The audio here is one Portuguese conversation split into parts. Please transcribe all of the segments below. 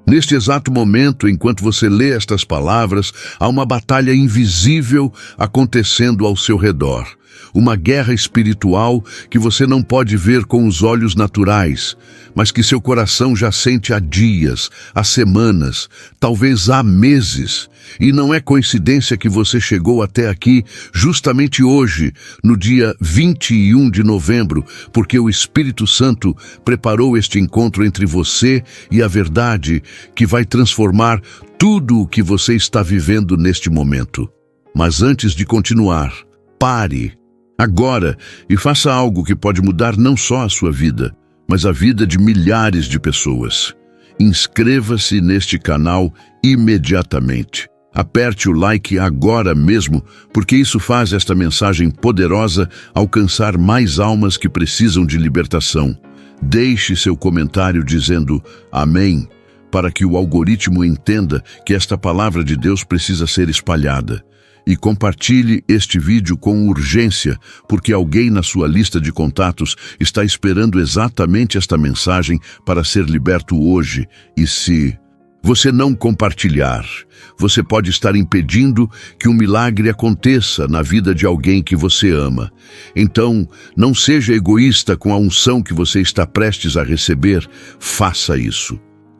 Neste exato momento, enquanto você lê estas palavras, há uma batalha invisível acontecendo ao seu redor. Uma guerra espiritual que você não pode ver com os olhos naturais, mas que seu coração já sente há dias, há semanas, talvez há meses. E não é coincidência que você chegou até aqui justamente hoje, no dia 21 de novembro, porque o Espírito Santo preparou este encontro entre você e a verdade que vai transformar tudo o que você está vivendo neste momento. Mas antes de continuar, pare agora e faça algo que pode mudar não só a sua vida, mas a vida de milhares de pessoas. Inscreva-se neste canal imediatamente. Aperte o like agora mesmo, porque isso faz esta mensagem poderosa alcançar mais almas que precisam de libertação. Deixe seu comentário dizendo amém, para que o algoritmo entenda que esta palavra de Deus precisa ser espalhada. E compartilhe este vídeo com urgência, porque alguém na sua lista de contatos está esperando exatamente esta mensagem para ser liberto hoje. E se você não compartilhar, você pode estar impedindo que um milagre aconteça na vida de alguém que você ama. Então, não seja egoísta com a unção que você está prestes a receber. Faça isso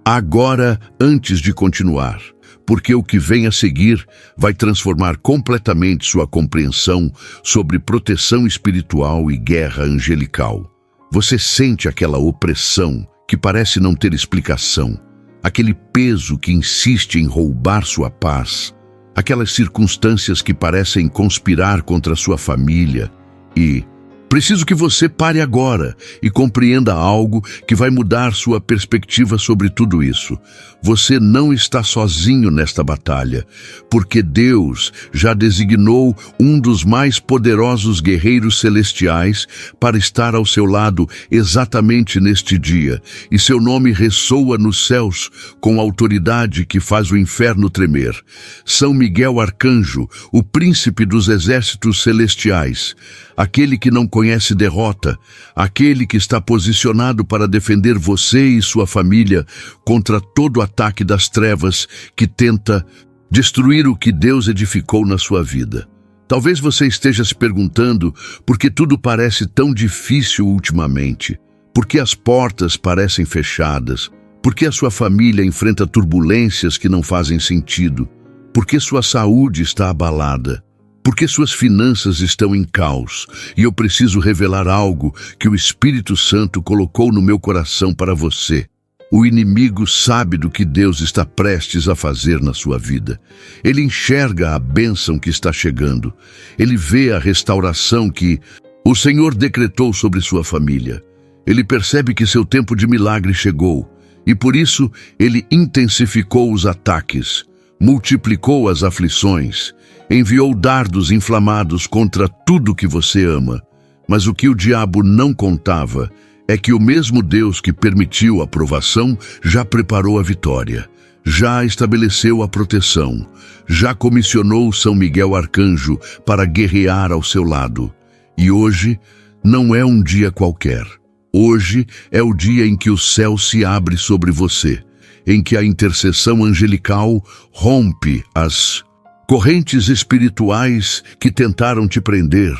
agora, antes de continuar, porque o que vem a seguir vai transformar completamente sua compreensão sobre proteção espiritual e guerra angelical. Você sente aquela opressão que parece não ter explicação, aquele peso que insiste em roubar sua paz, aquelas circunstâncias que parecem conspirar contra sua família e preciso que você pare agora e compreenda algo que vai mudar sua perspectiva sobre tudo isso. Você não está sozinho nesta batalha, porque Deus já designou um dos mais poderosos guerreiros celestiais para estar ao seu lado exatamente neste dia, e seu nome ressoa nos céus com autoridade que faz o inferno tremer. São Miguel Arcanjo, o príncipe dos exércitos celestiais, aquele que não conhece derrota, aquele que está posicionado para defender você e sua família contra todo ataque das trevas que tenta destruir o que Deus edificou na sua vida. Talvez você esteja se perguntando por que tudo parece tão difícil ultimamente, por que as portas parecem fechadas, por que a sua família enfrenta turbulências que não fazem sentido, por que sua saúde está abalada, porque suas finanças estão em caos, e eu preciso revelar algo que o Espírito Santo colocou no meu coração para você. O inimigo sabe do que Deus está prestes a fazer na sua vida. Ele enxerga a bênção que está chegando. Ele vê a restauração que o Senhor decretou sobre sua família. Ele percebe que seu tempo de milagre chegou, e por isso ele intensificou os ataques, multiplicou as aflições, enviou dardos inflamados contra tudo que você ama. Mas o que o diabo não contava é que o mesmo Deus que permitiu a provação já preparou a vitória, já estabeleceu a proteção, já comissionou São Miguel Arcanjo para guerrear ao seu lado. E hoje não é um dia qualquer. Hoje é o dia em que o céu se abre sobre você, em que a intercessão angelical rompe as correntes espirituais que tentaram te prender,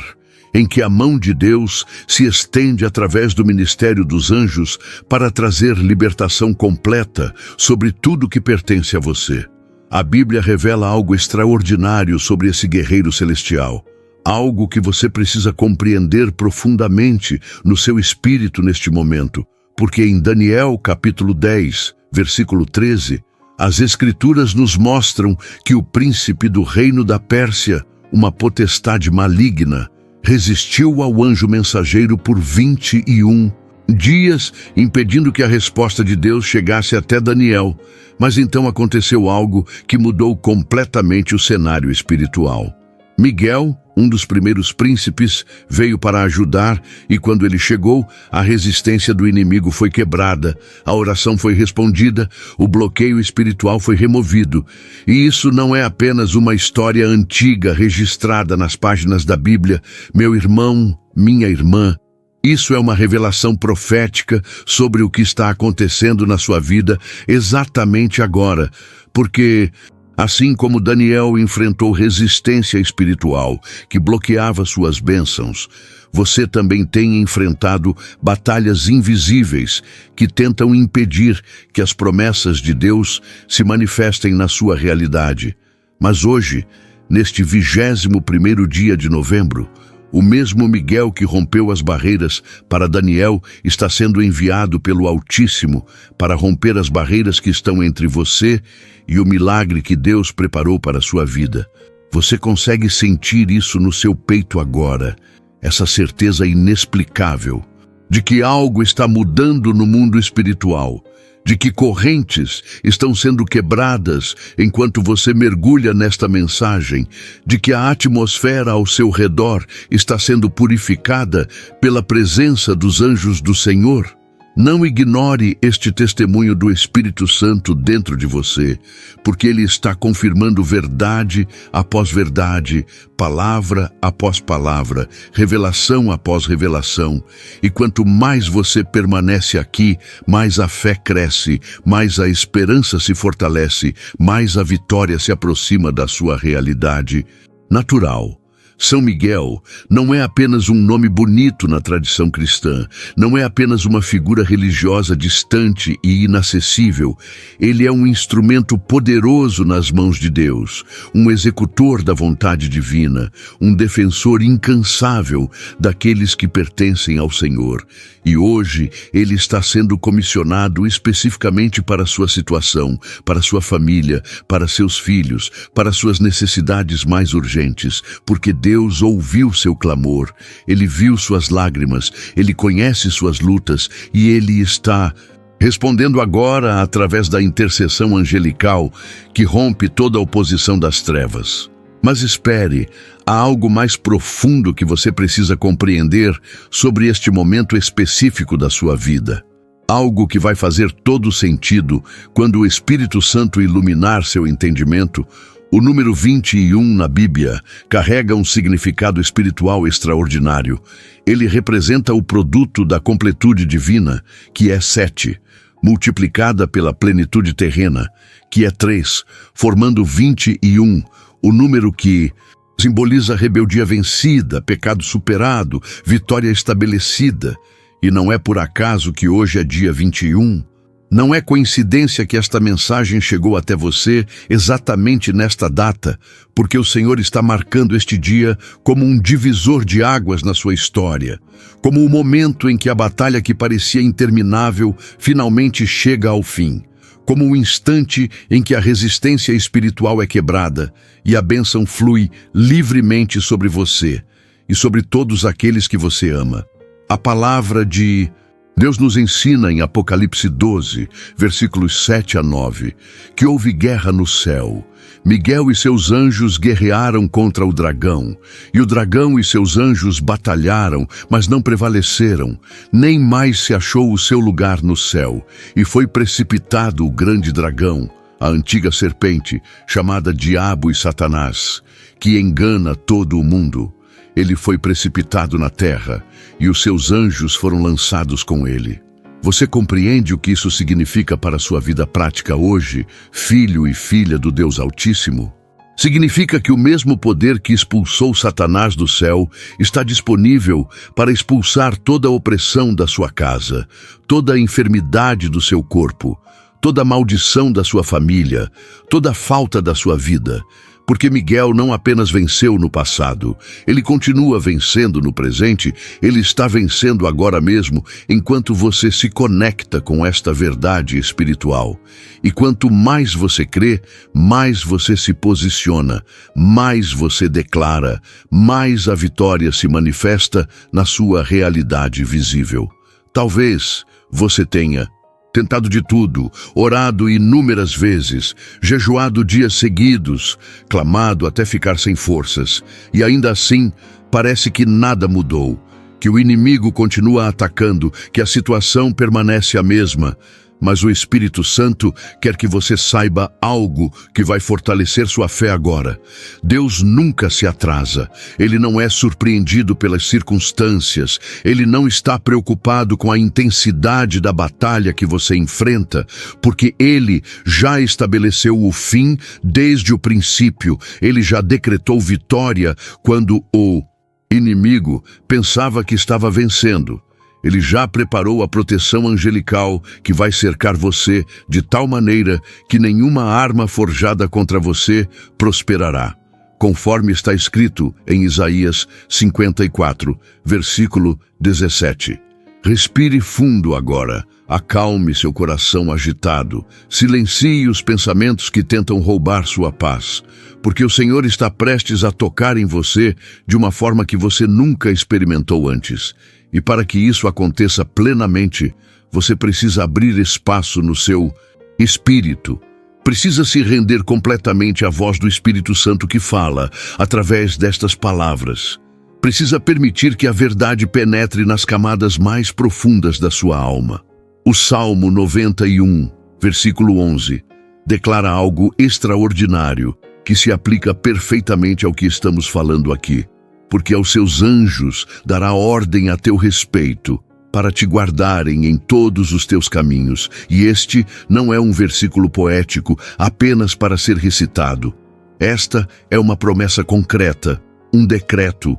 em que a mão de Deus se estende através do ministério dos anjos para trazer libertação completa sobre tudo que pertence a você. A Bíblia revela algo extraordinário sobre esse guerreiro celestial, algo que você precisa compreender profundamente no seu espírito neste momento, porque em Daniel capítulo 10, versículo 13, as Escrituras nos mostram que o príncipe do reino da Pérsia, uma potestade maligna, resistiu ao anjo mensageiro por 21 dias, impedindo que a resposta de Deus chegasse até Daniel. Mas então aconteceu algo que mudou completamente o cenário espiritual. Miguel, um dos primeiros príncipes, veio para ajudar, e quando ele chegou, a resistência do inimigo foi quebrada, a oração foi respondida, o bloqueio espiritual foi removido. E isso não é apenas uma história antiga registrada nas páginas da Bíblia. Meu irmão, minha irmã, Isso é uma revelação profética sobre o que está acontecendo na sua vida exatamente agora, porque assim como Daniel enfrentou resistência espiritual que bloqueava suas bênçãos, você também tem enfrentado batalhas invisíveis que tentam impedir que as promessas de Deus se manifestem na sua realidade. Mas hoje, neste 21º dia de novembro, o mesmo Miguel que rompeu as barreiras para Daniel está sendo enviado pelo Altíssimo para romper as barreiras que estão entre você e o milagre que Deus preparou para a sua vida. Você consegue sentir isso no seu peito agora, essa certeza inexplicável de que algo está mudando no mundo espiritual, de que correntes estão sendo quebradas enquanto você mergulha nesta mensagem, de que a atmosfera ao seu redor está sendo purificada pela presença dos anjos do Senhor. Não ignore este testemunho do Espírito Santo dentro de você, porque ele está confirmando verdade após verdade, palavra após palavra, revelação após revelação. E quanto mais você permanece aqui, mais a fé cresce, mais a esperança se fortalece, mais a vitória se aproxima da sua realidade natural. São Miguel não é apenas um nome bonito na tradição cristã, não é apenas uma figura religiosa distante e inacessível. Ele é um instrumento poderoso nas mãos de Deus, um executor da vontade divina, um defensor incansável daqueles que pertencem ao Senhor. E hoje ele está sendo comissionado especificamente para a sua situação, para sua família, para seus filhos, para suas necessidades mais urgentes, porque Deus ouviu seu clamor, ele viu suas lágrimas, ele conhece suas lutas e ele está respondendo agora através da intercessão angelical que rompe toda a oposição das trevas. Mas espere, há algo mais profundo que você precisa compreender sobre este momento específico da sua vida. Algo que vai fazer todo sentido quando o Espírito Santo iluminar seu entendimento. O número 21 na Bíblia carrega um significado espiritual extraordinário. Ele representa o produto da completude divina, que é 7, multiplicada pela plenitude terrena, que é 3, formando 21, o número que simboliza rebeldia vencida, pecado superado, vitória estabelecida. E não é por acaso que hoje é dia 21. Não é coincidência que esta mensagem chegou até você exatamente nesta data, porque o Senhor está marcando este dia como um divisor de águas na sua história, como o momento em que a batalha que parecia interminável finalmente chega ao fim, como o instante em que a resistência espiritual é quebrada e a bênção flui livremente sobre você e sobre todos aqueles que você ama. A palavra de Deus nos ensina em Apocalipse 12, versículos 7 a 9, que houve guerra no céu. Miguel e seus anjos guerrearam contra o dragão, e o dragão e seus anjos batalharam, mas não prevaleceram. Nem mais se achou o seu lugar no céu, e foi precipitado o grande dragão, a antiga serpente, chamada Diabo e Satanás, que engana todo o mundo. Ele foi precipitado na terra, e os seus anjos foram lançados com ele. Você compreende o que isso significa para a sua vida prática hoje, filho e filha do Deus Altíssimo? Significa que o mesmo poder que expulsou Satanás do céu está disponível para expulsar toda a opressão da sua casa, toda a enfermidade do seu corpo, toda a maldição da sua família, toda a falta da sua vida. Porque Miguel não apenas venceu no passado, ele continua vencendo no presente, ele está vencendo agora mesmo, enquanto você se conecta com esta verdade espiritual. E quanto mais você crê, mais você se posiciona, mais você declara, mais a vitória se manifesta na sua realidade visível. Talvez você tenha tentado de tudo, orado inúmeras vezes, jejuado dias seguidos, clamado até ficar sem forças, e ainda assim parece que nada mudou, que o inimigo continua atacando, que a situação permanece a mesma. Mas o Espírito Santo quer que você saiba algo que vai fortalecer sua fé agora. Deus nunca se atrasa. Ele não é surpreendido pelas circunstâncias. Ele não está preocupado com a intensidade da batalha que você enfrenta, porque Ele já estabeleceu o fim desde o princípio. Ele já decretou vitória quando o inimigo pensava que estava vencendo. Ele já preparou a proteção angelical que vai cercar você de tal maneira que nenhuma arma forjada contra você prosperará, conforme está escrito em Isaías 54, versículo 17. Respire fundo agora, acalme seu coração agitado, silencie os pensamentos que tentam roubar sua paz, porque o Senhor está prestes a tocar em você de uma forma que você nunca experimentou antes. E para que isso aconteça plenamente, você precisa abrir espaço no seu espírito. Precisa se render completamente à voz do Espírito Santo que fala através destas palavras. Precisa permitir que a verdade penetre nas camadas mais profundas da sua alma. O Salmo 91, versículo 11, declara algo extraordinário que se aplica perfeitamente ao que estamos falando aqui. Porque aos seus anjos dará ordem a teu respeito, para te guardarem em todos os teus caminhos. E este não é um versículo poético apenas para ser recitado. Esta é uma promessa concreta, um decreto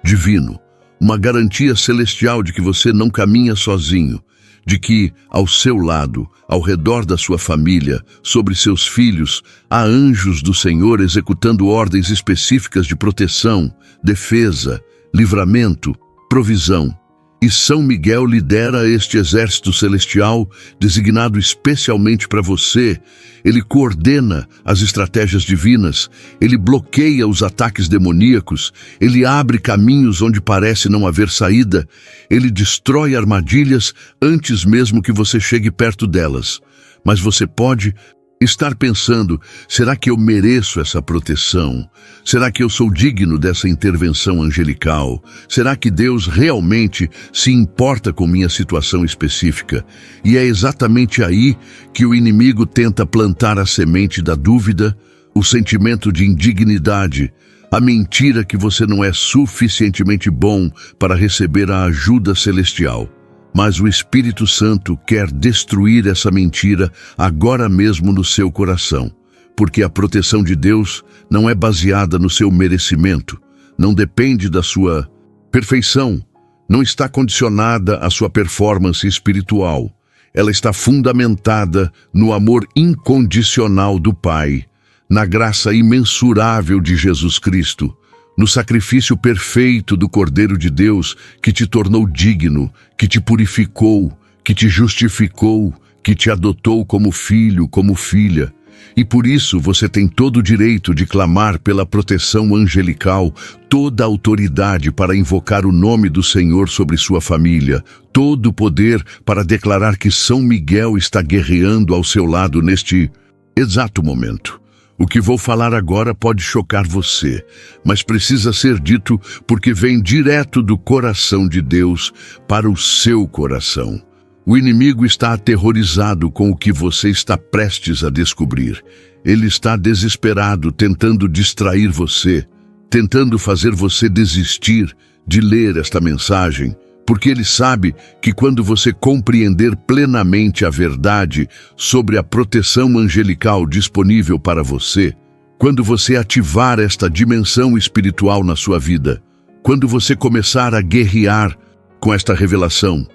divino, uma garantia celestial de que você não caminha sozinho, de que, ao seu lado, ao redor da sua família, sobre seus filhos, há anjos do Senhor executando ordens específicas de proteção, defesa, livramento, provisão. E São Miguel lidera este exército celestial designado especialmente para você. Ele coordena as estratégias divinas, ele bloqueia os ataques demoníacos, ele abre caminhos onde parece não haver saída, ele destrói armadilhas antes mesmo que você chegue perto delas. Mas você pode estar pensando, será que eu mereço essa proteção? Será que eu sou digno dessa intervenção angelical? Será que Deus realmente se importa com minha situação específica? E é exatamente aí que o inimigo tenta plantar a semente da dúvida, o sentimento de indignidade, a mentira que você não é suficientemente bom para receber a ajuda celestial. Mas o Espírito Santo quer destruir essa mentira agora mesmo no seu coração, porque a proteção de Deus não é baseada no seu merecimento, não depende da sua perfeição, não está condicionada à sua performance espiritual. Ela está fundamentada no amor incondicional do Pai, na graça imensurável de Jesus Cristo, no sacrifício perfeito do Cordeiro de Deus que te tornou digno, que te purificou, que te justificou, que te adotou como filho, como filha. E por isso você tem todo o direito de clamar pela proteção angelical, toda a autoridade para invocar o nome do Senhor sobre sua família, todo o poder para declarar que São Miguel está guerreando ao seu lado neste exato momento. O que vou falar agora pode chocar você, mas precisa ser dito porque vem direto do coração de Deus para o seu coração. O inimigo está aterrorizado com o que você está prestes a descobrir. Ele está desesperado, tentando distrair você, tentando fazer você desistir de ler esta mensagem, porque ele sabe que quando você compreender plenamente a verdade sobre a proteção angelical disponível para você, quando você ativar esta dimensão espiritual na sua vida, quando você começar a guerrear com esta revelação,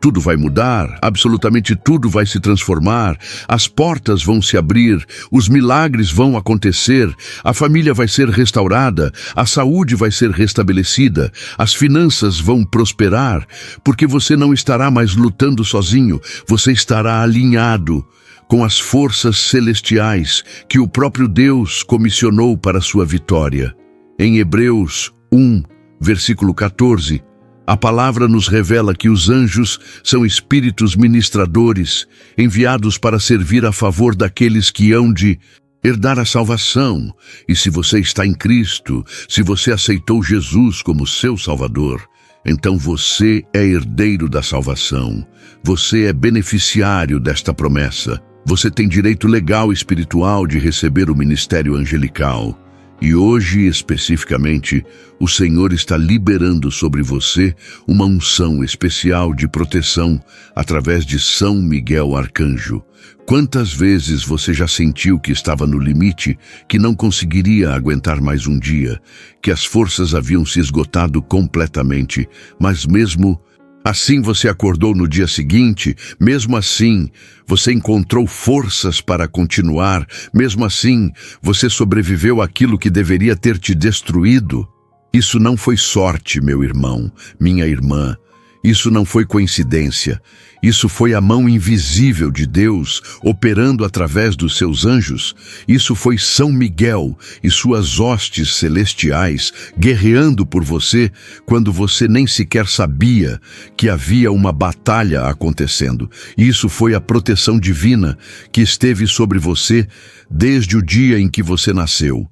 tudo vai mudar, absolutamente tudo vai se transformar, as portas vão se abrir, os milagres vão acontecer, a família vai ser restaurada, a saúde vai ser restabelecida, as finanças vão prosperar, porque você não estará mais lutando sozinho, você estará alinhado com as forças celestiais que o próprio Deus comissionou para a sua vitória. Em Hebreus 1, versículo 14, a palavra nos revela que os anjos são espíritos ministradores, enviados para servir a favor daqueles que hão de herdar a salvação. E se você está em Cristo, se você aceitou Jesus como seu Salvador, então você é herdeiro da salvação. Você é beneficiário desta promessa. Você tem direito legal e espiritual de receber o ministério angelical. E hoje, especificamente, o Senhor está liberando sobre você uma unção especial de proteção através de São Miguel Arcanjo. Quantas vezes você já sentiu que estava no limite, que não conseguiria aguentar mais um dia, que as forças haviam se esgotado completamente, mas mesmo assim você acordou no dia seguinte, mesmo assim você encontrou forças para continuar, mesmo assim você sobreviveu àquilo que deveria ter te destruído? Isso não foi sorte, meu irmão, minha irmã. Isso não foi coincidência. Isso foi a mão invisível de Deus operando através dos seus anjos. Isso foi São Miguel e suas hostes celestiais guerreando por você quando você nem sequer sabia que havia uma batalha acontecendo. Isso foi a proteção divina que esteve sobre você desde o dia em que você nasceu.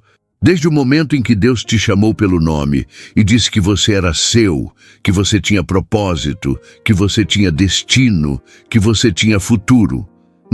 Desde o momento em que Deus te chamou pelo nome e disse que você era seu, que você tinha propósito, que você tinha destino, que você tinha futuro.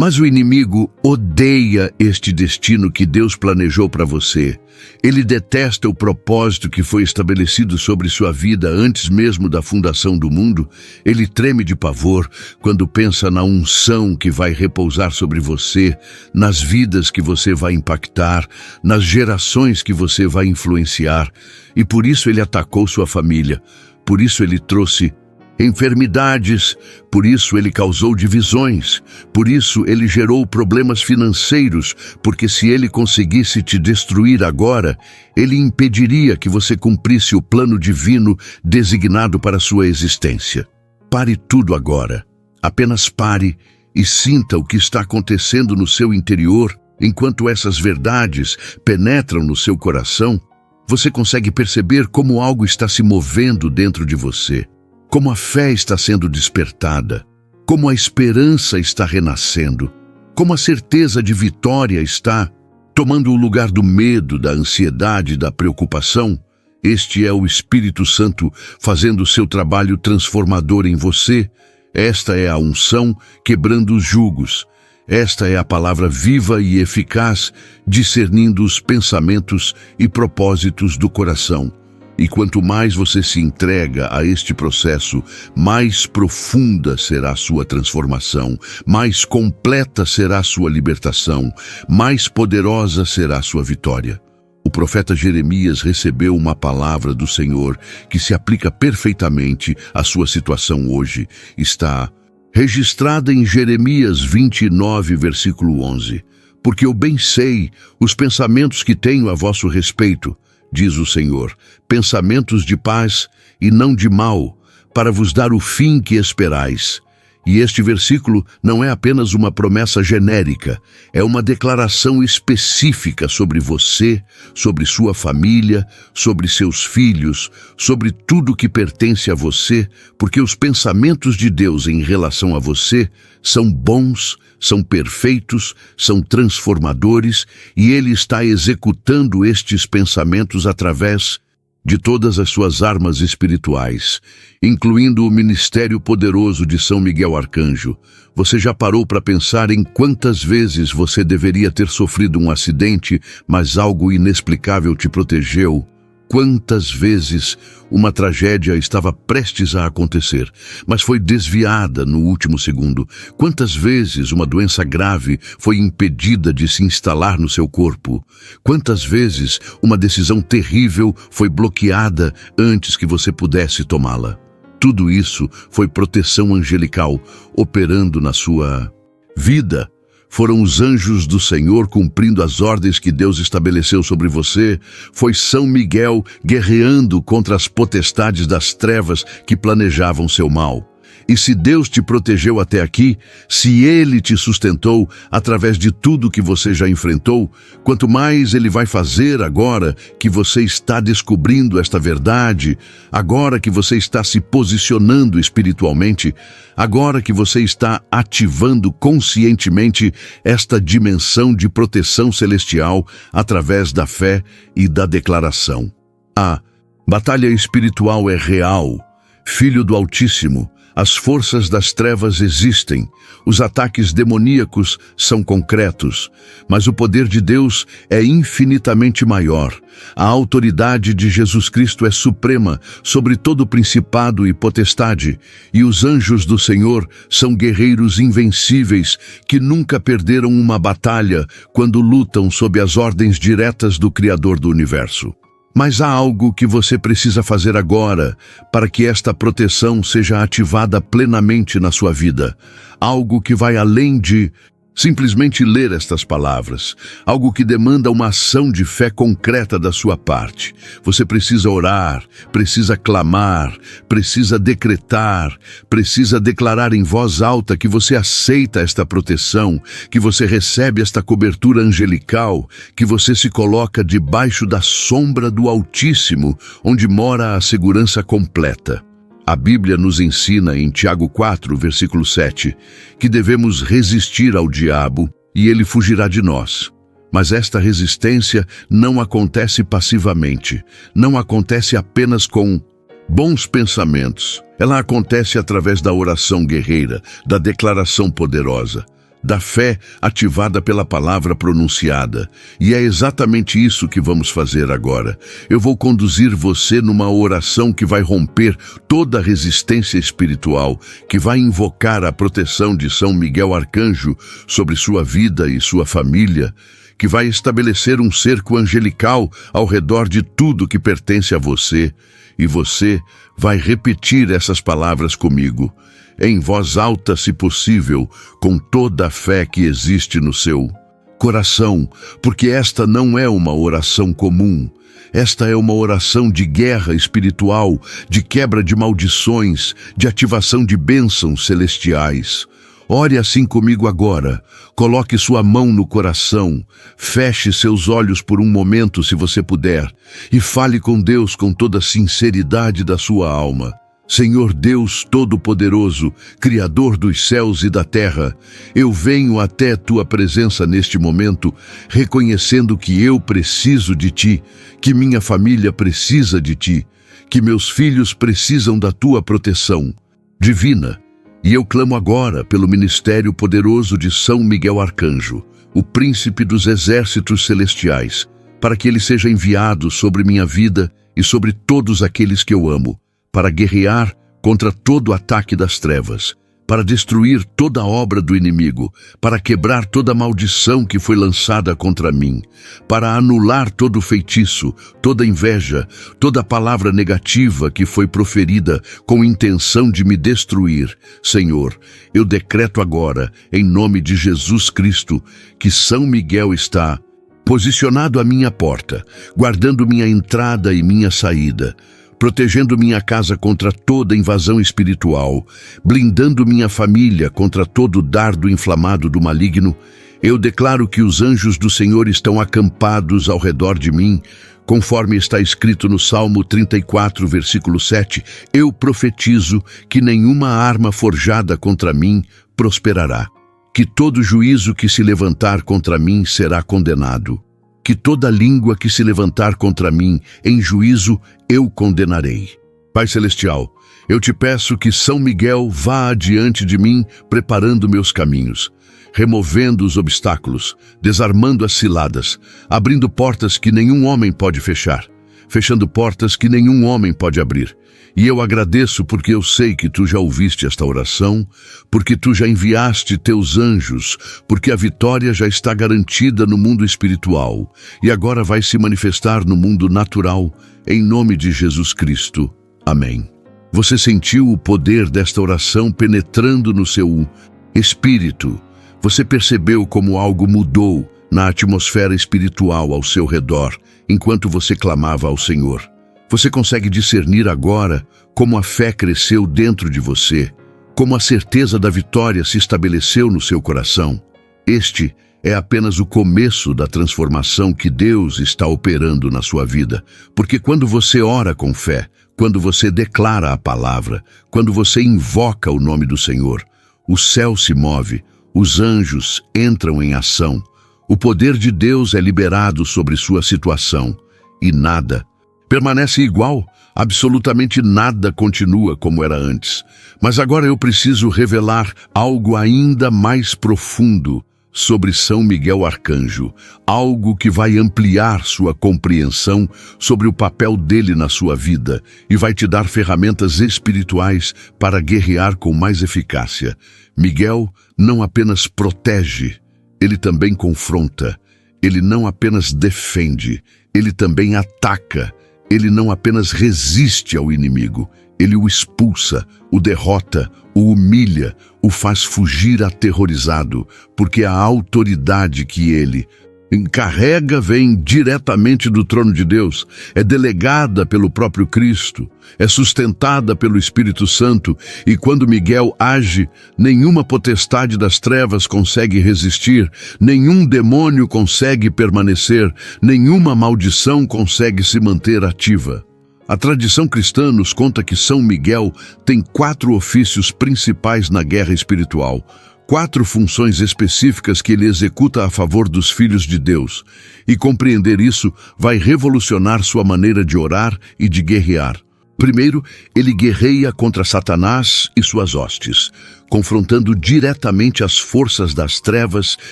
Mas o inimigo odeia este destino que Deus planejou para você. Ele detesta o propósito que foi estabelecido sobre sua vida antes mesmo da fundação do mundo. Ele treme de pavor quando pensa na unção que vai repousar sobre você, nas vidas que você vai impactar, nas gerações que você vai influenciar. E por isso ele atacou sua família. Por isso ele trouxe enfermidades, por isso ele causou divisões, por isso ele gerou problemas financeiros, porque se ele conseguisse te destruir agora, ele impediria que você cumprisse o plano divino designado para sua existência. Pare tudo agora. Apenas pare e sinta o que está acontecendo no seu interior. Enquanto essas verdades penetram no seu coração, você consegue perceber como algo está se movendo dentro de você. Como a fé está sendo despertada, como a esperança está renascendo, como a certeza de vitória está tomando o lugar do medo, da ansiedade, da preocupação. Este é o Espírito Santo fazendo o seu trabalho transformador em você. Esta é a unção quebrando os jugos. Esta é a palavra viva e eficaz, discernindo os pensamentos e propósitos do coração. E quanto mais você se entrega a este processo, mais profunda será a sua transformação, mais completa será a sua libertação, mais poderosa será a sua vitória. O profeta Jeremias recebeu uma palavra do Senhor que se aplica perfeitamente à sua situação hoje. Está registrada em Jeremias 29, versículo 11. Porque eu bem sei os pensamentos que tenho a vosso respeito, diz o Senhor, pensamentos de paz e não de mal, para vos dar o fim que esperais. E este versículo não é apenas uma promessa genérica, é uma declaração específica sobre você, sobre sua família, sobre seus filhos, sobre tudo que pertence a você, porque os pensamentos de Deus em relação a você são bons, são perfeitos, são transformadores, e Ele está executando estes pensamentos através de todas as suas armas espirituais, incluindo o ministério poderoso de São Miguel Arcanjo. Você já parou para pensar em quantas vezes você deveria ter sofrido um acidente, mas algo inexplicável te protegeu? Quantas vezes uma tragédia estava prestes a acontecer, mas foi desviada no último segundo? Quantas vezes uma doença grave foi impedida de se instalar no seu corpo? Quantas vezes uma decisão terrível foi bloqueada antes que você pudesse tomá-la? Tudo isso foi proteção angelical operando na sua vida. Foram os anjos do Senhor cumprindo as ordens que Deus estabeleceu sobre você. Foi São Miguel guerreando contra as potestades das trevas que planejavam seu mal. E se Deus te protegeu até aqui, se Ele te sustentou através de tudo que você já enfrentou, quanto mais Ele vai fazer agora que você está descobrindo esta verdade, agora que você está se posicionando espiritualmente, agora que você está ativando conscientemente esta dimensão de proteção celestial através da fé e da declaração. A batalha espiritual é real. Filho do Altíssimo, as forças das trevas existem, os ataques demoníacos são concretos, mas o poder de Deus é infinitamente maior. A autoridade de Jesus Cristo é suprema sobre todo principado e potestade, e os anjos do Senhor são guerreiros invencíveis que nunca perderam uma batalha quando lutam sob as ordens diretas do Criador do Universo. Mas há algo que você precisa fazer agora para que esta proteção seja ativada plenamente na sua vida. Algo que vai além de simplesmente ler estas palavras. Algo que demanda uma ação de fé concreta da sua parte. Você precisa orar, precisa clamar, precisa decretar, precisa declarar em voz alta que você aceita esta proteção, que você recebe esta cobertura angelical, que você se coloca debaixo da sombra do Altíssimo, onde mora a segurança completa. A Bíblia nos ensina em Tiago 4, versículo 7, que devemos resistir ao diabo e ele fugirá de nós. Mas esta resistência não acontece passivamente, não acontece apenas com bons pensamentos. Ela acontece através da oração guerreira, da declaração poderosa, da fé ativada pela palavra pronunciada. E é exatamente isso que vamos fazer agora. Eu vou conduzir você numa oração que vai romper toda a resistência espiritual, que vai invocar a proteção de São Miguel Arcanjo sobre sua vida e sua família, que vai estabelecer um cerco angelical ao redor de tudo que pertence a você. E você vai repetir essas palavras comigo, em voz alta, se possível, com toda a fé que existe no seu coração, porque esta não é uma oração comum. Esta é uma oração de guerra espiritual, de quebra de maldições, de ativação de bênçãos celestiais. Ore assim comigo agora. Coloque sua mão no coração, feche seus olhos por um momento, se você puder, e fale com Deus com toda a sinceridade da sua alma. Senhor Deus Todo-Poderoso, Criador dos céus e da terra, eu venho até tua presença neste momento, reconhecendo que eu preciso de ti, que minha família precisa de ti, que meus filhos precisam da tua proteção divina. E eu clamo agora pelo ministério poderoso de São Miguel Arcanjo, o príncipe dos exércitos celestiais, para que ele seja enviado sobre minha vida e sobre todos aqueles que eu amo, para guerrear contra todo ataque das trevas, para destruir toda a obra do inimigo, para quebrar toda a maldição que foi lançada contra mim, para anular todo feitiço, toda inveja, toda palavra negativa que foi proferida com intenção de me destruir. Senhor, eu decreto agora, em nome de Jesus Cristo, que São Miguel está posicionado à minha porta, guardando minha entrada e minha saída, protegendo minha casa contra toda invasão espiritual, blindando minha família contra todo dardo inflamado do maligno. Eu declaro que os anjos do Senhor estão acampados ao redor de mim, conforme está escrito no Salmo 34, versículo 7, eu profetizo que nenhuma arma forjada contra mim prosperará, que todo juízo que se levantar contra mim será condenado, que toda língua que se levantar contra mim em juízo eu condenarei. Pai Celestial, eu te peço que São Miguel vá adiante de mim, preparando meus caminhos, removendo os obstáculos, desarmando as ciladas, abrindo portas que nenhum homem pode fechar, fechando portas que nenhum homem pode abrir. E eu agradeço porque eu sei que tu já ouviste esta oração, porque tu já enviaste teus anjos, porque a vitória já está garantida no mundo espiritual e agora vai se manifestar no mundo natural, em nome de Jesus Cristo. Amém. Você sentiu o poder desta oração penetrando no seu espírito? Você percebeu como algo mudou na atmosfera espiritual ao seu redor, enquanto você clamava ao Senhor? Você consegue discernir agora como a fé cresceu dentro de você, como a certeza da vitória se estabeleceu no seu coração? Este é apenas o começo da transformação que Deus está operando na sua vida, porque quando você ora com fé, quando você declara a palavra, quando você invoca o nome do Senhor, o céu se move, os anjos entram em ação, o poder de Deus é liberado sobre sua situação, e nada, Permanece igual, absolutamente nada continua como era antes. Mas agora eu preciso revelar algo ainda mais profundo sobre São Miguel Arcanjo, algo que vai ampliar sua compreensão sobre o papel dele na sua vida e vai te dar ferramentas espirituais para guerrear com mais eficácia. Miguel não apenas protege, ele também confronta. Ele não apenas defende, ele também ataca. Ele não apenas resiste ao inimigo, ele o expulsa, o derrota, o humilha, o faz fugir aterrorizado, porque a autoridade que ele encarrega vem diretamente do trono de Deus, é delegada pelo próprio Cristo, é sustentada pelo Espírito Santo, e quando Miguel age, nenhuma potestade das trevas consegue resistir, nenhum demônio consegue permanecer, nenhuma maldição consegue se manter ativa. A tradição cristã nos conta que São Miguel tem 4 ofícios principais na guerra espiritual, 4 funções específicas que ele executa a favor dos filhos de Deus. E compreender isso vai revolucionar sua maneira de orar e de guerrear. Primeiro, ele guerreia contra Satanás e suas hostes, confrontando diretamente as forças das trevas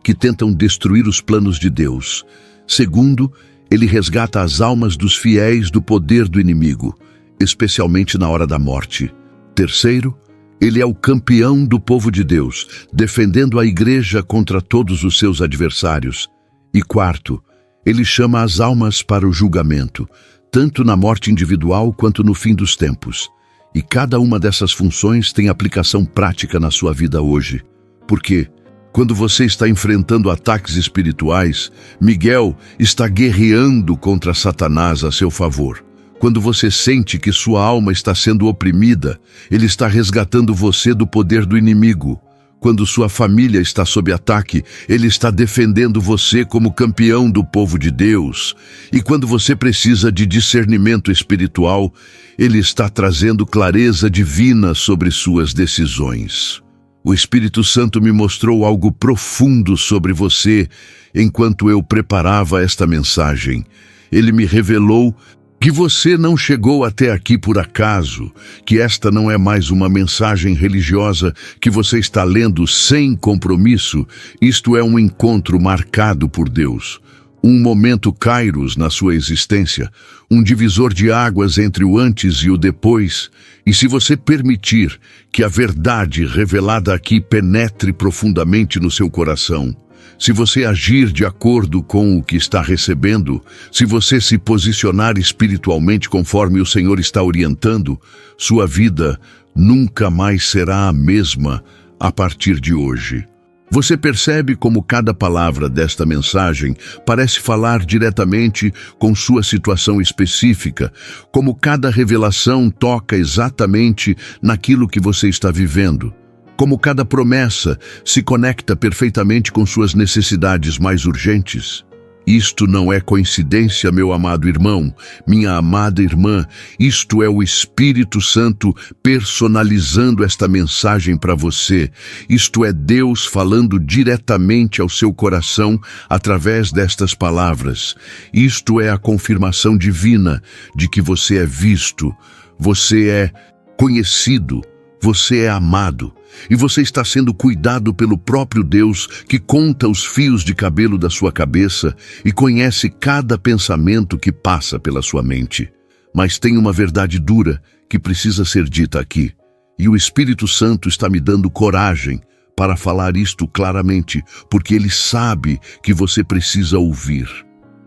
que tentam destruir os planos de Deus. Segundo, ele resgata as almas dos fiéis do poder do inimigo, especialmente na hora da morte. Terceiro, ele é o campeão do povo de Deus, defendendo a igreja contra todos os seus adversários. E quarto, ele chama as almas para o julgamento, tanto na morte individual quanto no fim dos tempos. E cada uma dessas funções tem aplicação prática na sua vida hoje. Porque, quando você está enfrentando ataques espirituais, Miguel está guerreando contra Satanás a seu favor. Quando você sente que sua alma está sendo oprimida, ele está resgatando você do poder do inimigo. Quando sua família está sob ataque, ele está defendendo você como campeão do povo de Deus. E quando você precisa de discernimento espiritual, ele está trazendo clareza divina sobre suas decisões. O Espírito Santo me mostrou algo profundo sobre você enquanto eu preparava esta mensagem. Ele me revelou que você não chegou até aqui por acaso, que esta não é mais uma mensagem religiosa que você está lendo sem compromisso. Isto é um encontro marcado por Deus, um momento kairos na sua existência, um divisor de águas entre o antes e o depois. E se você permitir que a verdade revelada aqui penetre profundamente no seu coração, se você agir de acordo com o que está recebendo, se você se posicionar espiritualmente conforme o Senhor está orientando, sua vida nunca mais será a mesma a partir de hoje. Você percebe como cada palavra desta mensagem parece falar diretamente com sua situação específica, como cada revelação toca exatamente naquilo que você está vivendo. Como cada promessa se conecta perfeitamente com suas necessidades mais urgentes. Isto não é coincidência, meu amado irmão, minha amada irmã. Isto é o Espírito Santo personalizando esta mensagem para você. Isto é Deus falando diretamente ao seu coração através destas palavras. Isto é a confirmação divina de que você é visto, você é conhecido, você é amado. E você está sendo cuidado pelo próprio Deus, que conta os fios de cabelo da sua cabeça e conhece cada pensamento que passa pela sua mente. Mas tem uma verdade dura que precisa ser dita aqui. E o Espírito Santo está me dando coragem para falar isto claramente, porque ele sabe que você precisa ouvir.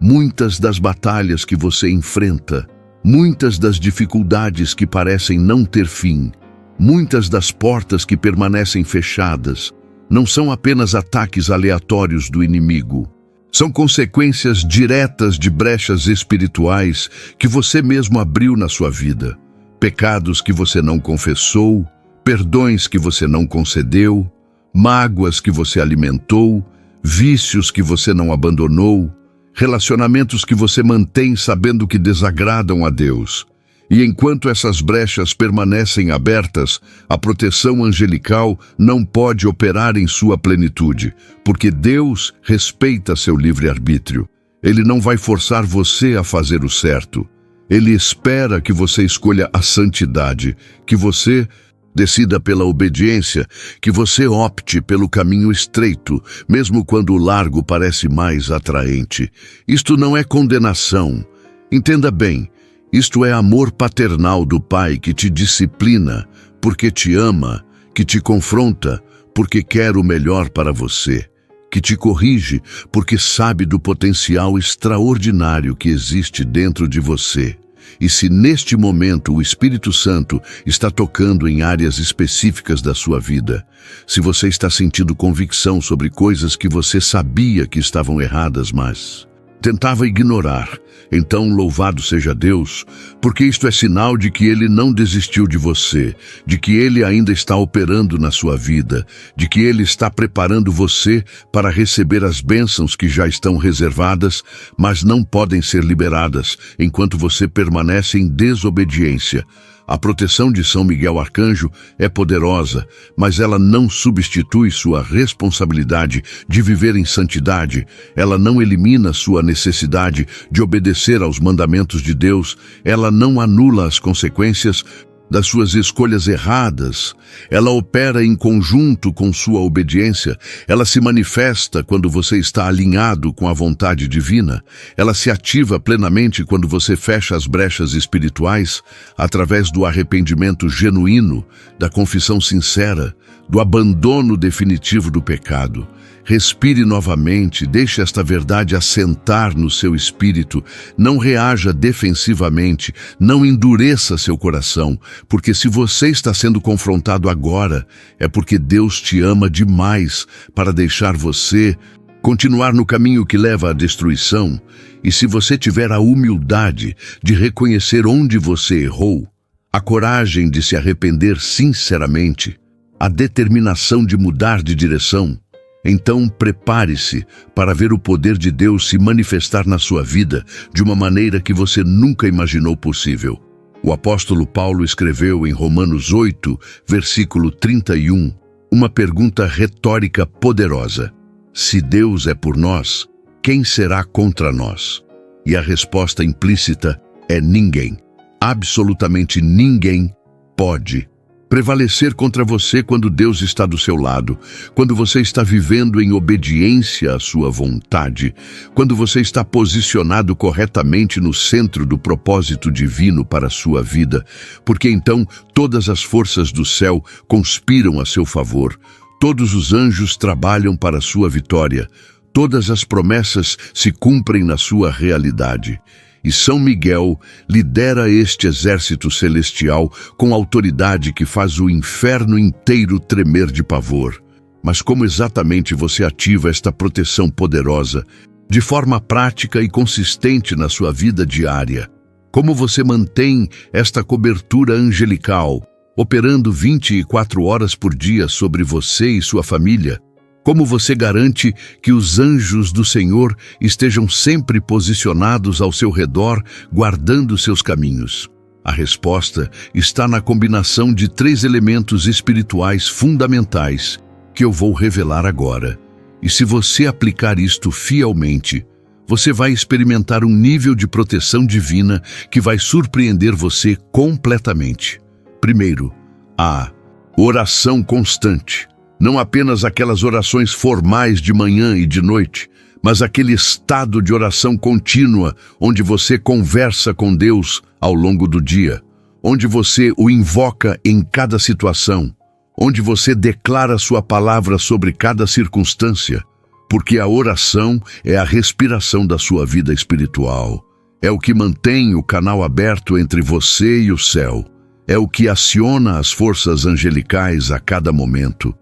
Muitas das batalhas que você enfrenta, muitas das dificuldades que parecem não ter fim, muitas das portas que permanecem fechadas não são apenas ataques aleatórios do inimigo. São consequências diretas de brechas espirituais que você mesmo abriu na sua vida. Pecados que você não confessou, perdões que você não concedeu, mágoas que você alimentou, vícios que você não abandonou, relacionamentos que você mantém sabendo que desagradam a Deus. E enquanto essas brechas permanecem abertas, a proteção angelical não pode operar em sua plenitude, porque Deus respeita seu livre-arbítrio. Ele não vai forçar você a fazer o certo. Ele espera que você escolha a santidade, que você decida pela obediência, que você opte pelo caminho estreito, mesmo quando o largo parece mais atraente. Isto não é condenação. Entenda bem, isto é amor paternal do Pai que te disciplina, porque te ama, que te confronta, porque quer o melhor para você, que te corrige, porque sabe do potencial extraordinário que existe dentro de você. E se neste momento o Espírito Santo está tocando em áreas específicas da sua vida, se você está sentindo convicção sobre coisas que você sabia que estavam erradas, mas tentava ignorar, então louvado seja Deus, porque isto é sinal de que Ele não desistiu de você, de que Ele ainda está operando na sua vida, de que Ele está preparando você para receber as bênçãos que já estão reservadas, mas não podem ser liberadas enquanto você permanece em desobediência. A proteção de São Miguel Arcanjo é poderosa, mas ela não substitui sua responsabilidade de viver em santidade. Ela não elimina sua necessidade de obedecer aos mandamentos de Deus. Ela não anula as consequências das suas escolhas erradas. Ela opera em conjunto com sua obediência. Ela se manifesta quando você está alinhado com a vontade divina. Ela se ativa plenamente quando você fecha as brechas espirituais através do arrependimento genuíno, da confissão sincera, do abandono definitivo do pecado. Respire novamente, deixe esta verdade assentar no seu espírito. Não reaja defensivamente, não endureça seu coração, porque se você está sendo confrontado agora, é porque Deus te ama demais para deixar você continuar no caminho que leva à destruição. E se você tiver a humildade de reconhecer onde você errou, a coragem de se arrepender sinceramente, a determinação de mudar de direção, então prepare-se para ver o poder de Deus se manifestar na sua vida de uma maneira que você nunca imaginou possível. O apóstolo Paulo escreveu em Romanos 8, versículo 31, uma pergunta retórica poderosa: se Deus é por nós, quem será contra nós? E a resposta implícita é ninguém. Absolutamente ninguém pode prevalecer contra você quando Deus está do seu lado, quando você está vivendo em obediência à sua vontade, quando você está posicionado corretamente no centro do propósito divino para a sua vida, porque então todas as forças do céu conspiram a seu favor, todos os anjos trabalham para a sua vitória, todas as promessas se cumprem na sua realidade. E São Miguel lidera este exército celestial com autoridade que faz o inferno inteiro tremer de pavor. Mas como exatamente você ativa esta proteção poderosa, de forma prática e consistente na sua vida diária? Como você mantém esta cobertura angelical, operando 24 horas por dia sobre você e sua família? Como você garante que os anjos do Senhor estejam sempre posicionados ao seu redor, guardando seus caminhos? A resposta está na combinação de 3 elementos espirituais fundamentais que eu vou revelar agora. E se você aplicar isto fielmente, você vai experimentar um nível de proteção divina que vai surpreender você completamente. Primeiro, a oração constante. Não apenas aquelas orações formais de manhã e de noite, mas aquele estado de oração contínua onde você conversa com Deus ao longo do dia, onde você o invoca em cada situação, onde você declara sua palavra sobre cada circunstância, porque a oração é a respiração da sua vida espiritual. É o que mantém o canal aberto entre você e o céu. É o que aciona as forças angelicais a cada momento.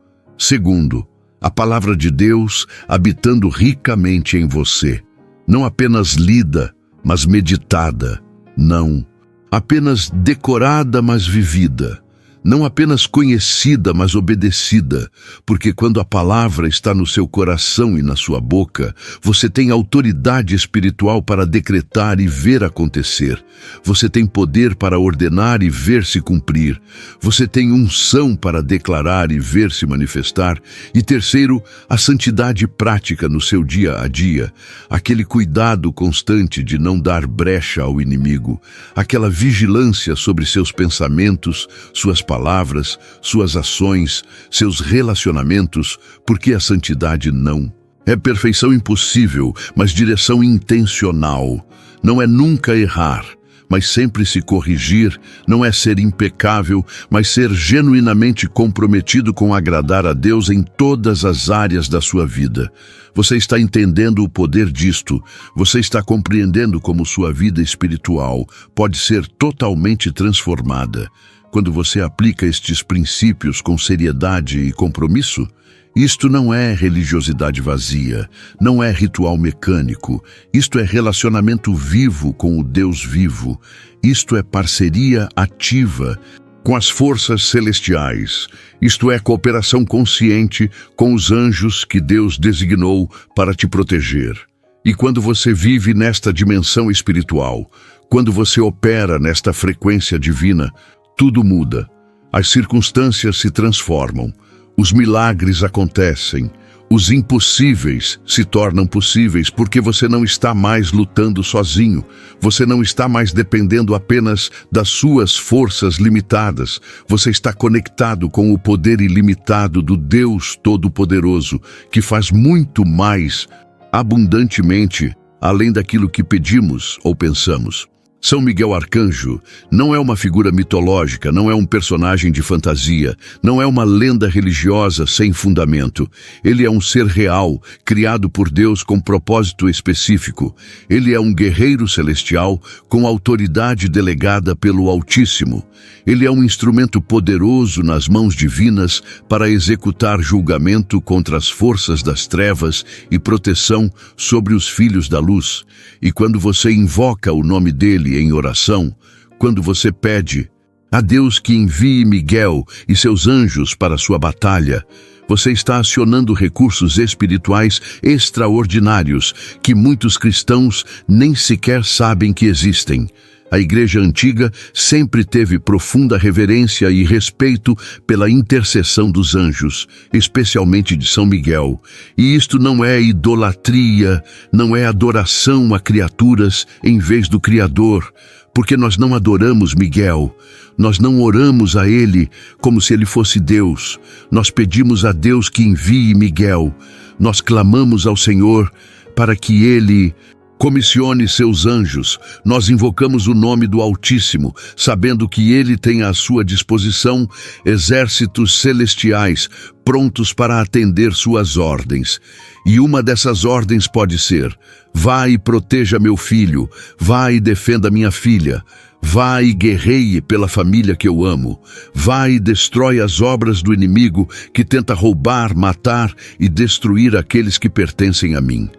Segundo, a palavra de Deus habitando ricamente em você. Não apenas lida, mas meditada. Não apenas decorada, mas vivida. Não apenas conhecida, mas obedecida, porque quando a palavra está no seu coração e na sua boca, você tem autoridade espiritual para decretar e ver acontecer. Você tem poder para ordenar e ver se cumprir. Você tem unção para declarar e ver se manifestar. E terceiro, a santidade prática no seu dia a dia, aquele cuidado constante de não dar brecha ao inimigo, aquela vigilância sobre seus pensamentos, suas palavras, suas ações, seus relacionamentos, porque a santidade não é perfeição impossível, mas direção intencional. Não é nunca errar, mas sempre se corrigir. Não é ser impecável, mas ser genuinamente comprometido com agradar a Deus em todas as áreas da sua vida. Você está entendendo o poder disto. Você está compreendendo como sua vida espiritual pode ser totalmente transformada quando você aplica estes princípios com seriedade e compromisso. Isto não é religiosidade vazia, não é ritual mecânico. Isto é relacionamento vivo com o Deus vivo. Isto é parceria ativa com as forças celestiais. Isto é cooperação consciente com os anjos que Deus designou para te proteger. E quando você vive nesta dimensão espiritual, quando você opera nesta frequência divina, tudo muda. As circunstâncias se transformam. Os milagres acontecem. Os impossíveis se tornam possíveis porque você não está mais lutando sozinho. Você não está mais dependendo apenas das suas forças limitadas. Você está conectado com o poder ilimitado do Deus Todo-Poderoso, que faz muito mais abundantemente além daquilo que pedimos ou pensamos. São Miguel Arcanjo não é uma figura mitológica, não é um personagem de fantasia, não é uma lenda religiosa sem fundamento. Ele é um ser real, criado por Deus com propósito específico. Ele é um guerreiro celestial com autoridade delegada pelo Altíssimo. Ele é um instrumento poderoso nas mãos divinas para executar julgamento contra as forças das trevas e proteção sobre os filhos da luz. E quando você invoca o nome dele em oração, quando você pede a Deus que envie Miguel e seus anjos para a sua batalha, você está acionando recursos espirituais extraordinários que muitos cristãos nem sequer sabem que existem. A Igreja Antiga sempre teve profunda reverência e respeito pela intercessão dos anjos, especialmente de São Miguel. E isto não é idolatria, não é adoração a criaturas em vez do Criador, porque nós não adoramos Miguel. Nós não oramos a ele como se ele fosse Deus. Nós pedimos a Deus que envie Miguel. Nós clamamos ao Senhor para que ele comissione seus anjos. Nós invocamos o nome do Altíssimo, sabendo que ele tem à sua disposição exércitos celestiais prontos para atender suas ordens. E uma dessas ordens pode ser: vá e proteja meu filho, vá e defenda minha filha, vá e guerreie pela família que eu amo, vá e destrói as obras do inimigo que tenta roubar, matar e destruir aqueles que pertencem a mim.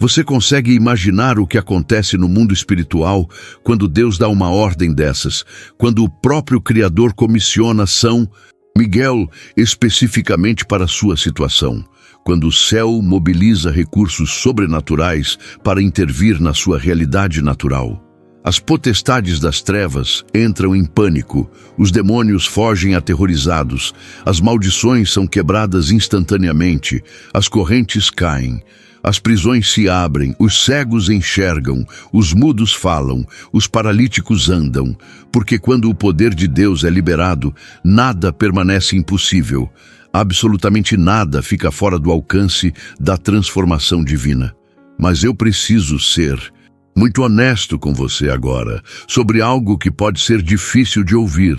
Você consegue imaginar o que acontece no mundo espiritual quando Deus dá uma ordem dessas, quando o próprio Criador comissiona São Miguel especificamente para a sua situação, quando o céu mobiliza recursos sobrenaturais para intervir na sua realidade natural? As potestades das trevas entram em pânico, os demônios fogem aterrorizados, as maldições são quebradas instantaneamente, as correntes caem. As prisões se abrem, os cegos enxergam, os mudos falam, os paralíticos andam, porque quando o poder de Deus é liberado, nada permanece impossível. Absolutamente nada fica fora do alcance da transformação divina. Mas eu preciso ser muito honesto com você agora, sobre algo que pode ser difícil de ouvir,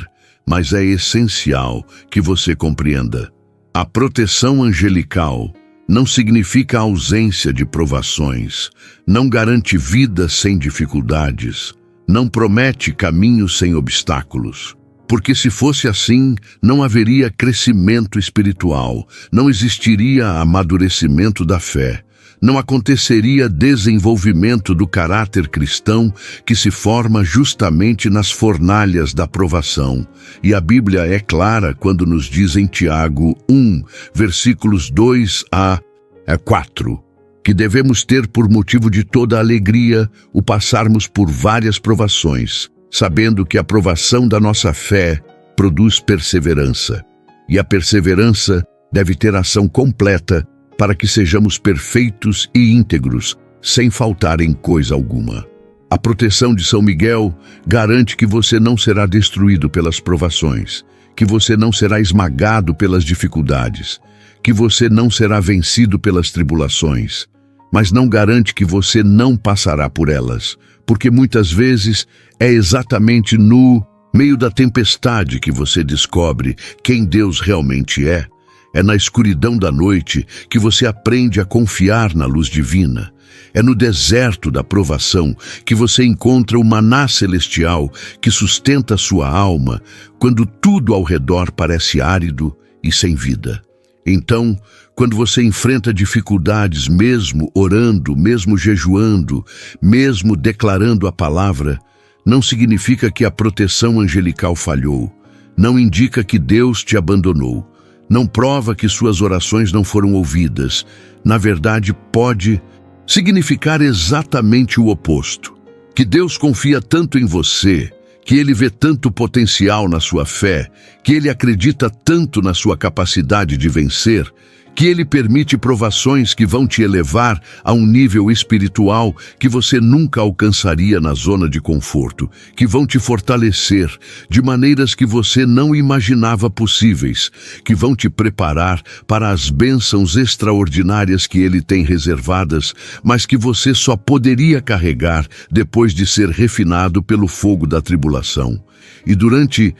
mas é essencial que você compreenda. A proteção angelical não significa ausência de provações, não garante vida sem dificuldades, não promete caminhos sem obstáculos. Porque se fosse assim, não haveria crescimento espiritual, não existiria amadurecimento da fé, não aconteceria desenvolvimento do caráter cristão que se forma justamente nas fornalhas da provação. E a Bíblia é clara quando nos diz em Tiago 1, versículos 2 a 4, que devemos ter por motivo de toda alegria o passarmos por várias provações, sabendo que a provação da nossa fé produz perseverança. E a perseverança deve ter ação completa para que sejamos perfeitos e íntegros, sem faltar em coisa alguma. A proteção de São Miguel garante que você não será destruído pelas provações, que você não será esmagado pelas dificuldades, que você não será vencido pelas tribulações, mas não garante que você não passará por elas, porque muitas vezes é exatamente no meio da tempestade que você descobre quem Deus realmente é. É na escuridão da noite que você aprende a confiar na luz divina. É no deserto da provação que você encontra o maná celestial que sustenta sua alma quando tudo ao redor parece árido e sem vida. Então, quando você enfrenta dificuldades, mesmo orando, mesmo jejuando, mesmo declarando a palavra, não significa que a proteção angelical falhou. Não indica que Deus te abandonou. Não prova que suas orações não foram ouvidas. Na verdade, pode significar exatamente o oposto. Que Deus confia tanto em você, que Ele vê tanto potencial na sua fé, que Ele acredita tanto na sua capacidade de vencer, que Ele permite provações que vão te elevar a um nível espiritual que você nunca alcançaria na zona de conforto, que vão te fortalecer de maneiras que você não imaginava possíveis, que vão te preparar para as bênçãos extraordinárias que Ele tem reservadas, mas que você só poderia carregar depois de ser refinado pelo fogo da tribulação. E durante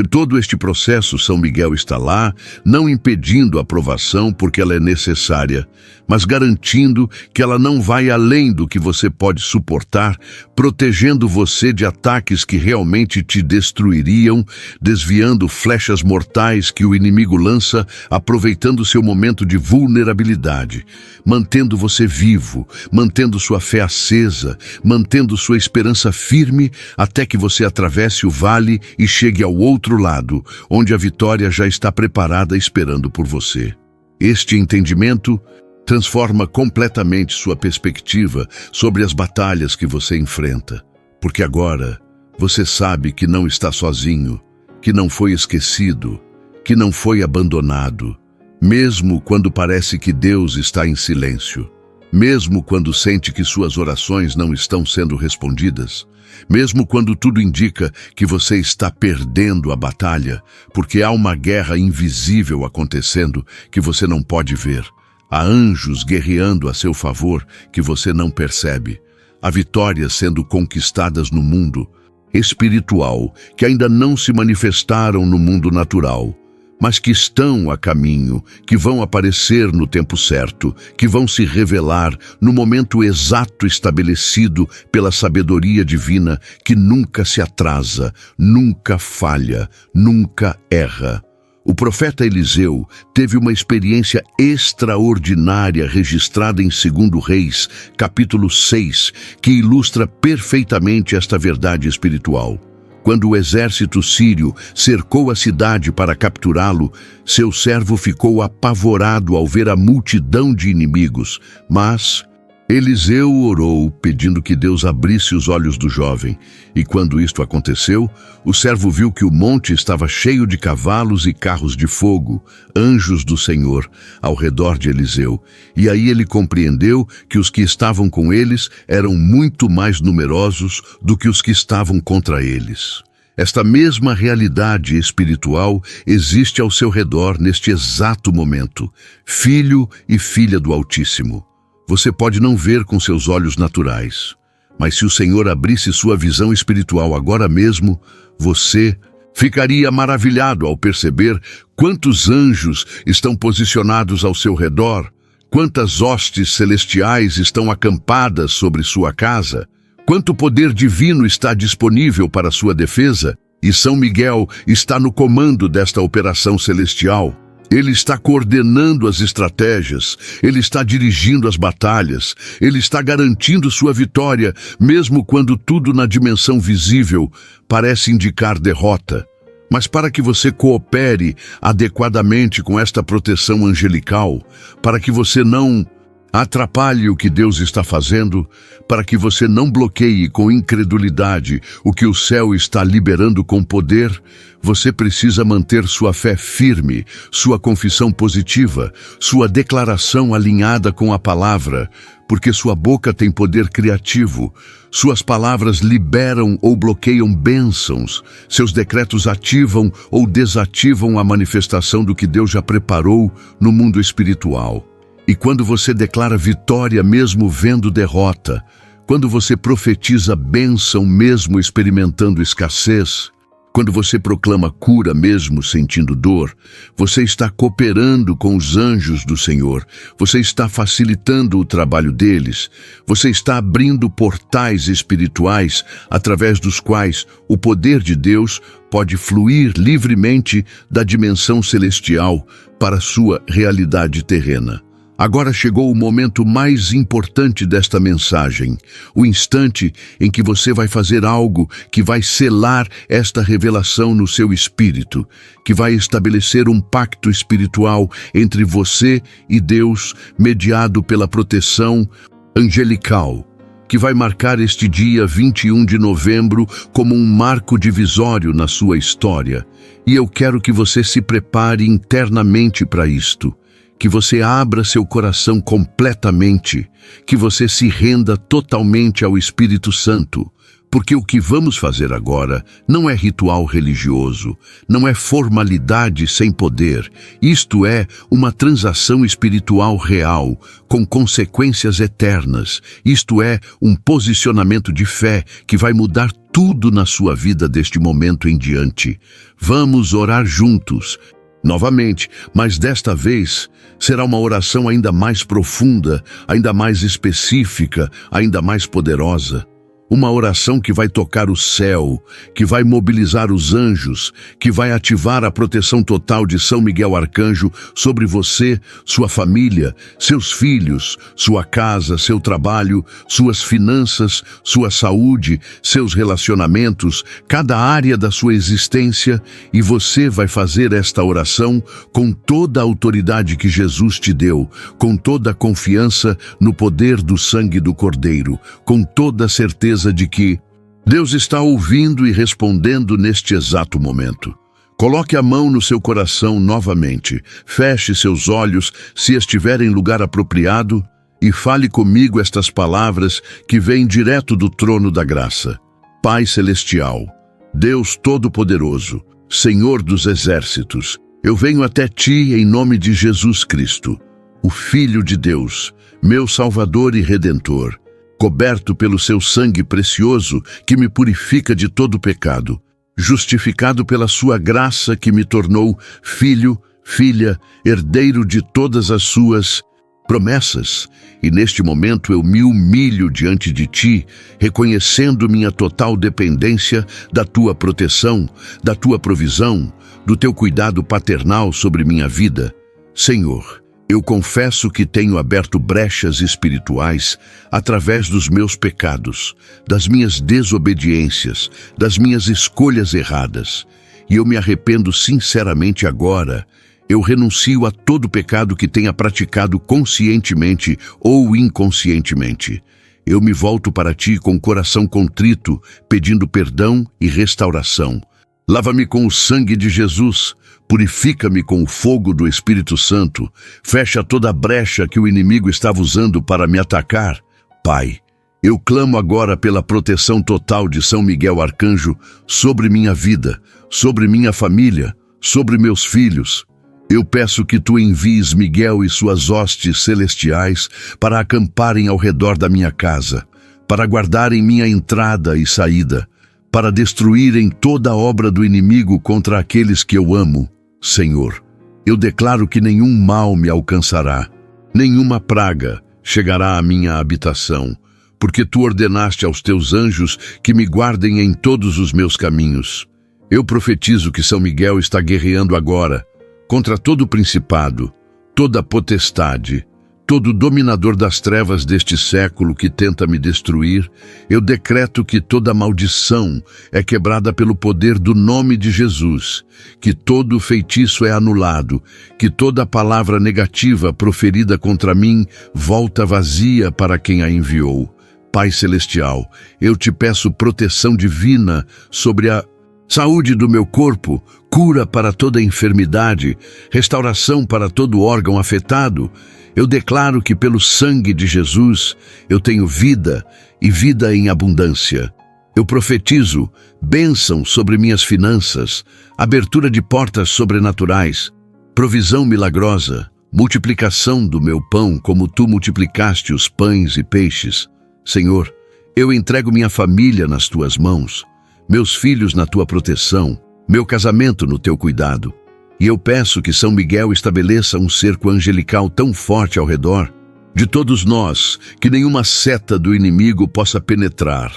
todo este processo, São Miguel está lá, não impedindo a provação porque ela é necessária, mas garantindo que ela não vai além do que você pode suportar, protegendo você de ataques que realmente te destruiriam, desviando flechas mortais que o inimigo lança, aproveitando seu momento de vulnerabilidade, mantendo você vivo, mantendo sua fé acesa, mantendo sua esperança firme até que você atravesse o vale e chegue ao outro lado, onde a vitória já está preparada esperando por você. Este entendimento transforma completamente sua perspectiva sobre as batalhas que você enfrenta, porque agora você sabe que não está sozinho, que não foi esquecido, que não foi abandonado, mesmo quando parece que Deus está em silêncio, mesmo quando sente que suas orações não estão sendo respondidas, mesmo quando tudo indica que você está perdendo a batalha, porque há uma guerra invisível acontecendo que você não pode ver. Há anjos guerreando a seu favor que você não percebe. Há vitórias sendo conquistadas no mundo espiritual que ainda não se manifestaram no mundo natural, mas que estão a caminho, que vão aparecer no tempo certo, que vão se revelar no momento exato estabelecido pela sabedoria divina que nunca se atrasa, nunca falha, nunca erra. O profeta Eliseu teve uma experiência extraordinária registrada em 2 Reis, capítulo 6, que ilustra perfeitamente esta verdade espiritual. Quando o exército sírio cercou a cidade para capturá-lo, seu servo ficou apavorado ao ver a multidão de inimigos, mas Eliseu orou pedindo que Deus abrisse os olhos do jovem, e quando isto aconteceu, o servo viu que o monte estava cheio de cavalos e carros de fogo, anjos do Senhor, ao redor de Eliseu, e aí ele compreendeu que os que estavam com eles eram muito mais numerosos do que os que estavam contra eles. Esta mesma realidade espiritual existe ao seu redor neste exato momento, filho e filha do Altíssimo. Você pode não ver com seus olhos naturais, mas se o Senhor abrisse sua visão espiritual agora mesmo, você ficaria maravilhado ao perceber quantos anjos estão posicionados ao seu redor, quantas hostes celestiais estão acampadas sobre sua casa, quanto poder divino está disponível para sua defesa, e São Miguel está no comando desta operação celestial. Ele está coordenando as estratégias, ele está dirigindo as batalhas, ele está garantindo sua vitória, mesmo quando tudo na dimensão visível parece indicar derrota. Mas para que você coopere adequadamente com esta proteção angelical, para que você não atrapalhe o que Deus está fazendo, para que você não bloqueie com incredulidade o que o céu está liberando com poder, você precisa manter sua fé firme, sua confissão positiva, sua declaração alinhada com a palavra, porque sua boca tem poder criativo. Suas palavras liberam ou bloqueiam bênçãos. Seus decretos ativam ou desativam a manifestação do que Deus já preparou no mundo espiritual. E quando você declara vitória mesmo vendo derrota, quando você profetiza bênção mesmo experimentando escassez, quando você proclama cura mesmo sentindo dor, você está cooperando com os anjos do Senhor, você está facilitando o trabalho deles, você está abrindo portais espirituais através dos quais o poder de Deus pode fluir livremente da dimensão celestial para a sua realidade terrena. Agora chegou o momento mais importante desta mensagem, o instante em que você vai fazer algo que vai selar esta revelação no seu espírito, que vai estabelecer um pacto espiritual entre você e Deus, mediado pela proteção angelical, que vai marcar este dia 21 de novembro como um marco divisório na sua história. E eu quero que você se prepare internamente para isto. Que você abra seu coração completamente, que você se renda totalmente ao Espírito Santo, porque o que vamos fazer agora não é ritual religioso, não é formalidade sem poder, isto é uma transação espiritual real, com consequências eternas, isto é um posicionamento de fé que vai mudar tudo na sua vida deste momento em diante. Vamos orar juntos. Novamente, mas desta vez será uma oração ainda mais profunda, ainda mais específica, ainda mais poderosa. Uma oração que vai tocar o céu, que vai mobilizar os anjos, que vai ativar a proteção total de São Miguel Arcanjo sobre você, sua família, seus filhos, sua casa, seu trabalho, suas finanças, sua saúde, seus relacionamentos, cada área da sua existência, e você vai fazer esta oração com toda a autoridade que Jesus te deu, com toda a confiança no poder do sangue do Cordeiro, com toda a certeza de que Deus está ouvindo e respondendo neste exato momento. Coloque a mão no seu coração novamente, feche seus olhos se estiver em lugar apropriado e fale comigo estas palavras que vêm direto do trono da graça. Pai Celestial, Deus Todo-Poderoso, Senhor dos Exércitos, eu venho até Ti em nome de Jesus Cristo, o Filho de Deus, meu Salvador e Redentor, coberto pelo seu sangue precioso que me purifica de todo pecado, justificado pela sua graça que me tornou filho, filha, herdeiro de todas as suas promessas. E neste momento eu me humilho diante de Ti, reconhecendo minha total dependência da Tua proteção, da Tua provisão, do Teu cuidado paternal sobre minha vida. Senhor, eu confesso que tenho aberto brechas espirituais através dos meus pecados, das minhas desobediências, das minhas escolhas erradas. E eu me arrependo sinceramente agora. Eu renuncio a todo pecado que tenha praticado conscientemente ou inconscientemente. Eu me volto para Ti com o coração contrito, pedindo perdão e restauração. Lava-me com o sangue de Jesus, purifica-me com o fogo do Espírito Santo, fecha toda a brecha que o inimigo estava usando para me atacar. Pai, eu clamo agora pela proteção total de São Miguel Arcanjo sobre minha vida, sobre minha família, sobre meus filhos. Eu peço que Tu envies Miguel e suas hostes celestiais para acamparem ao redor da minha casa, para guardarem minha entrada e saída, para destruírem toda a obra do inimigo contra aqueles que eu amo. Senhor, eu declaro que nenhum mal me alcançará, nenhuma praga chegará à minha habitação, porque Tu ordenaste aos Teus anjos que me guardem em todos os meus caminhos. Eu profetizo que São Miguel está guerreando agora, Contra todo principado, toda potestade, todo dominador das trevas deste século que tenta me destruir, eu decreto que toda maldição é quebrada pelo poder do nome de Jesus, que todo feitiço é anulado, que toda palavra negativa proferida contra mim volta vazia para quem a enviou. Pai Celestial, eu te peço proteção divina sobre a saúde do meu corpo, cura para toda enfermidade, restauração para todo órgão afetado. Eu declaro que pelo sangue de Jesus eu tenho vida e vida em abundância. Eu profetizo bênção sobre minhas finanças, abertura de portas sobrenaturais, provisão milagrosa, multiplicação do meu pão como tu multiplicaste os pães e peixes. Senhor, eu entrego minha família nas tuas mãos, meus filhos na tua proteção, meu casamento no teu cuidado. E eu peço que São Miguel estabeleça um cerco angelical tão forte ao redor de todos nós, que nenhuma seta do inimigo possa penetrar,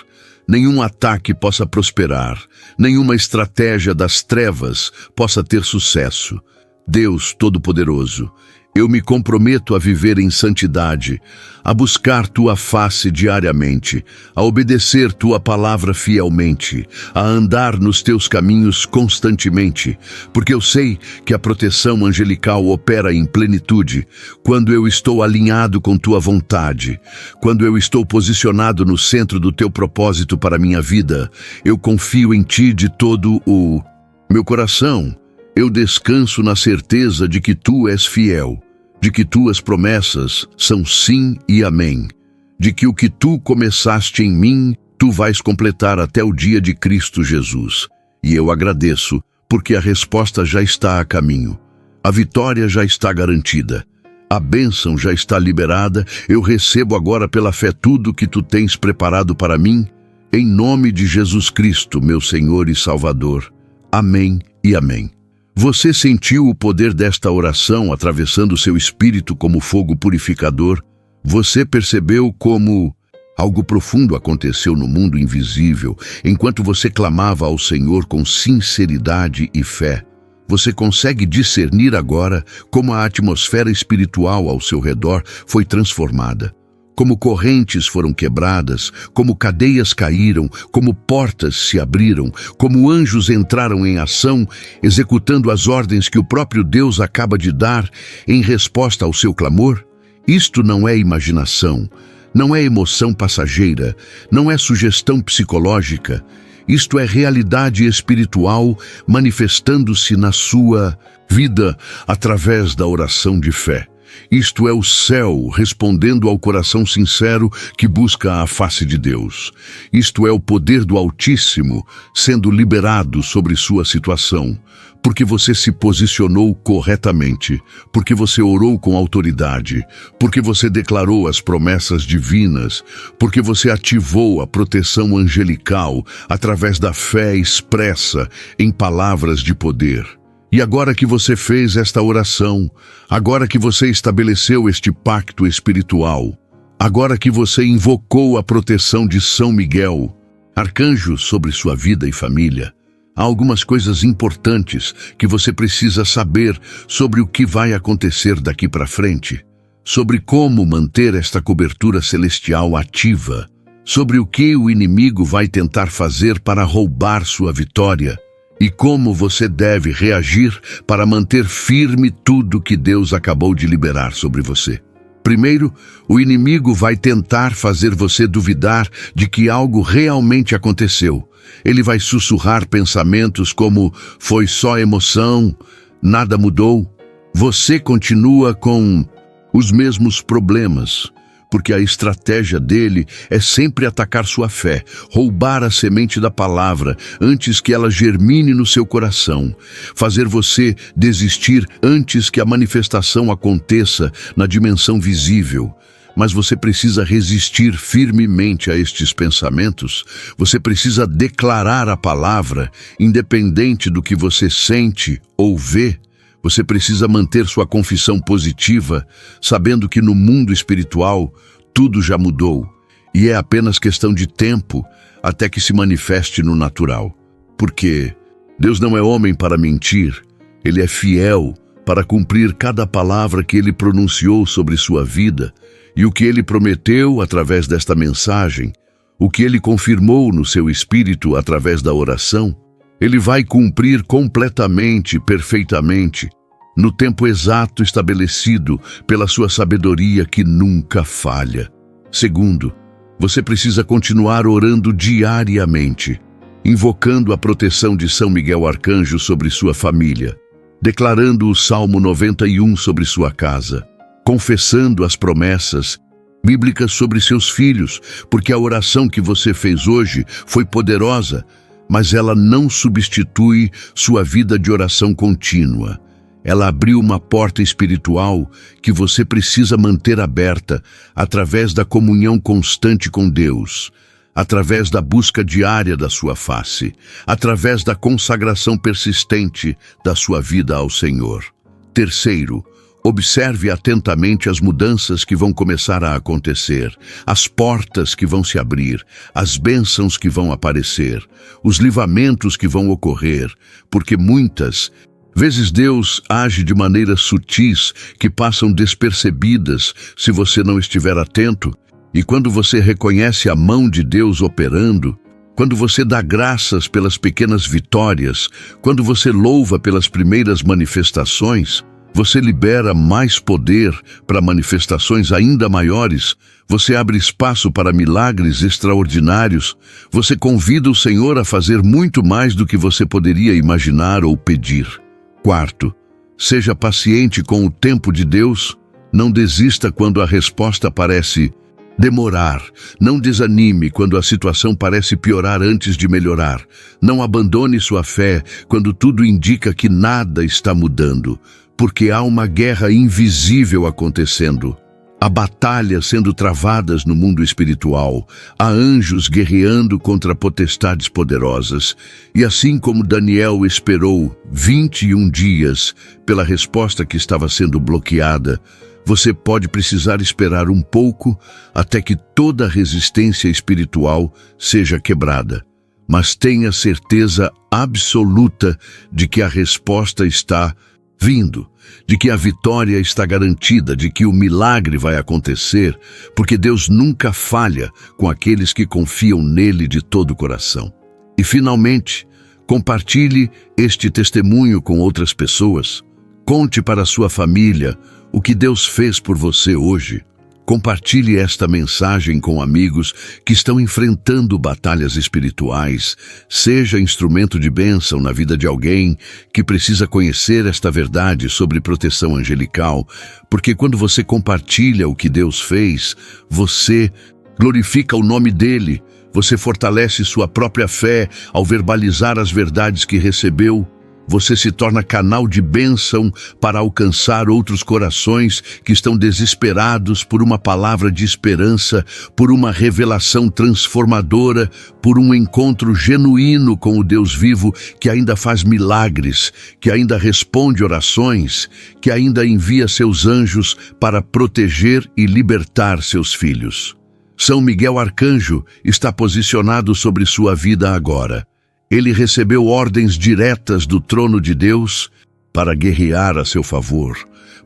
nenhum ataque possa prosperar, nenhuma estratégia das trevas possa ter sucesso. Deus Todo-Poderoso, eu me comprometo a viver em santidade, a buscar tua face diariamente, a obedecer tua palavra fielmente, a andar nos teus caminhos constantemente, porque eu sei que a proteção angelical opera em plenitude quando eu estou alinhado com tua vontade, quando eu estou posicionado no centro do teu propósito para a minha vida. Eu confio em ti de todo o meu coração. Eu descanso na certeza de que tu és fiel, de que tuas promessas são sim e amém, de que o que tu começaste em mim, tu vais completar até o dia de Cristo Jesus. E eu agradeço, porque a resposta já está a caminho. A vitória já está garantida. A bênção já está liberada. Eu recebo agora pela fé tudo que tu tens preparado para mim, em nome de Jesus Cristo, meu Senhor e Salvador. Amém e amém. Você sentiu o poder desta oração atravessando seu espírito como fogo purificador? Você percebeu como algo profundo aconteceu no mundo invisível enquanto você clamava ao Senhor com sinceridade e fé? Você consegue discernir agora como a atmosfera espiritual ao seu redor foi transformada? Como correntes foram quebradas, como cadeias caíram, como portas se abriram, como anjos entraram em ação, executando as ordens que o próprio Deus acaba de dar em resposta ao seu clamor? Isto não é imaginação, não é emoção passageira, não é sugestão psicológica. Isto é realidade espiritual manifestando-se na sua vida através da oração de fé. Isto é o céu respondendo ao coração sincero que busca a face de Deus. Isto é o poder do Altíssimo sendo liberado sobre sua situação, porque você se posicionou corretamente, porque você orou com autoridade, porque você declarou as promessas divinas, porque você ativou a proteção angelical através da fé expressa em palavras de poder. E agora que você fez esta oração, agora que você estabeleceu este pacto espiritual, agora que você invocou a proteção de São Miguel, arcanjo sobre sua vida e família, há algumas coisas importantes que você precisa saber sobre o que vai acontecer daqui para frente, sobre como manter esta cobertura celestial ativa, sobre o que o inimigo vai tentar fazer para roubar sua vitória, e como você deve reagir para manter firme tudo que Deus acabou de liberar sobre você. Primeiro, o inimigo vai tentar fazer você duvidar de que algo realmente aconteceu. Ele vai sussurrar pensamentos como: foi só emoção, nada mudou. Você continua com os mesmos problemas, porque a estratégia dele é sempre atacar sua fé, roubar a semente da palavra antes que ela germine no seu coração, fazer você desistir antes que a manifestação aconteça na dimensão visível. Mas você precisa resistir firmemente a estes pensamentos. Você precisa declarar a palavra, independente do que você sente ou vê. Você precisa manter sua confissão positiva, sabendo que no mundo espiritual tudo já mudou e é apenas questão de tempo até que se manifeste no natural. Porque Deus não é homem para mentir, Ele é fiel para cumprir cada palavra que ele pronunciou sobre sua vida e o que ele prometeu através desta mensagem, o que ele confirmou no seu espírito através da oração. Ele vai cumprir completamente, perfeitamente, no tempo exato estabelecido pela sua sabedoria que nunca falha. Segundo, você precisa continuar orando diariamente, invocando a proteção de São Miguel Arcanjo sobre sua família, declarando o Salmo 91 sobre sua casa, confessando as promessas bíblicas sobre seus filhos, porque a oração que você fez hoje foi poderosa, mas ela não substitui sua vida de oração contínua. Ela abriu uma porta espiritual que você precisa manter aberta através da comunhão constante com Deus, através da busca diária da sua face, através da consagração persistente da sua vida ao Senhor. Terceiro, observe atentamente as mudanças que vão começar a acontecer, as portas que vão se abrir, as bênçãos que vão aparecer, os livramentos que vão ocorrer, porque muitas vezes Deus age de maneiras sutis que passam despercebidas se você não estiver atento, e quando você reconhece a mão de Deus operando, quando você dá graças pelas pequenas vitórias, quando você louva pelas primeiras manifestações, você libera mais poder para manifestações ainda maiores, você abre espaço para milagres extraordinários, você convida o Senhor a fazer muito mais do que você poderia imaginar ou pedir. Quarto, seja paciente com o tempo de Deus, não desista quando a resposta parece demorar, não desanime quando a situação parece piorar antes de melhorar, não abandone sua fé quando tudo indica que nada está mudando, porque há uma guerra invisível acontecendo. Há batalhas sendo travadas no mundo espiritual, há anjos guerreando contra potestades poderosas, e assim como Daniel esperou 21 dias pela resposta que estava sendo bloqueada, você pode precisar esperar um pouco até que toda a resistência espiritual seja quebrada. Mas tenha certeza absoluta de que a resposta está vindo, de que a vitória está garantida, de que o milagre vai acontecer, porque Deus nunca falha com aqueles que confiam nele de todo o coração. E finalmente, compartilhe este testemunho com outras pessoas. Conte para a sua família o que Deus fez por você hoje. Compartilhe esta mensagem com amigos que estão enfrentando batalhas espirituais. Seja instrumento de bênção na vida de alguém que precisa conhecer esta verdade sobre proteção angelical, porque quando você compartilha o que Deus fez, você glorifica o nome dele, você fortalece sua própria fé ao verbalizar as verdades que recebeu. Você se torna canal de bênção para alcançar outros corações que estão desesperados por uma palavra de esperança, por uma revelação transformadora, por um encontro genuíno com o Deus vivo que ainda faz milagres, que ainda responde orações, que ainda envia seus anjos para proteger e libertar seus filhos. São Miguel Arcanjo está posicionado sobre sua vida agora. Ele recebeu ordens diretas do trono de Deus para guerrear a seu favor,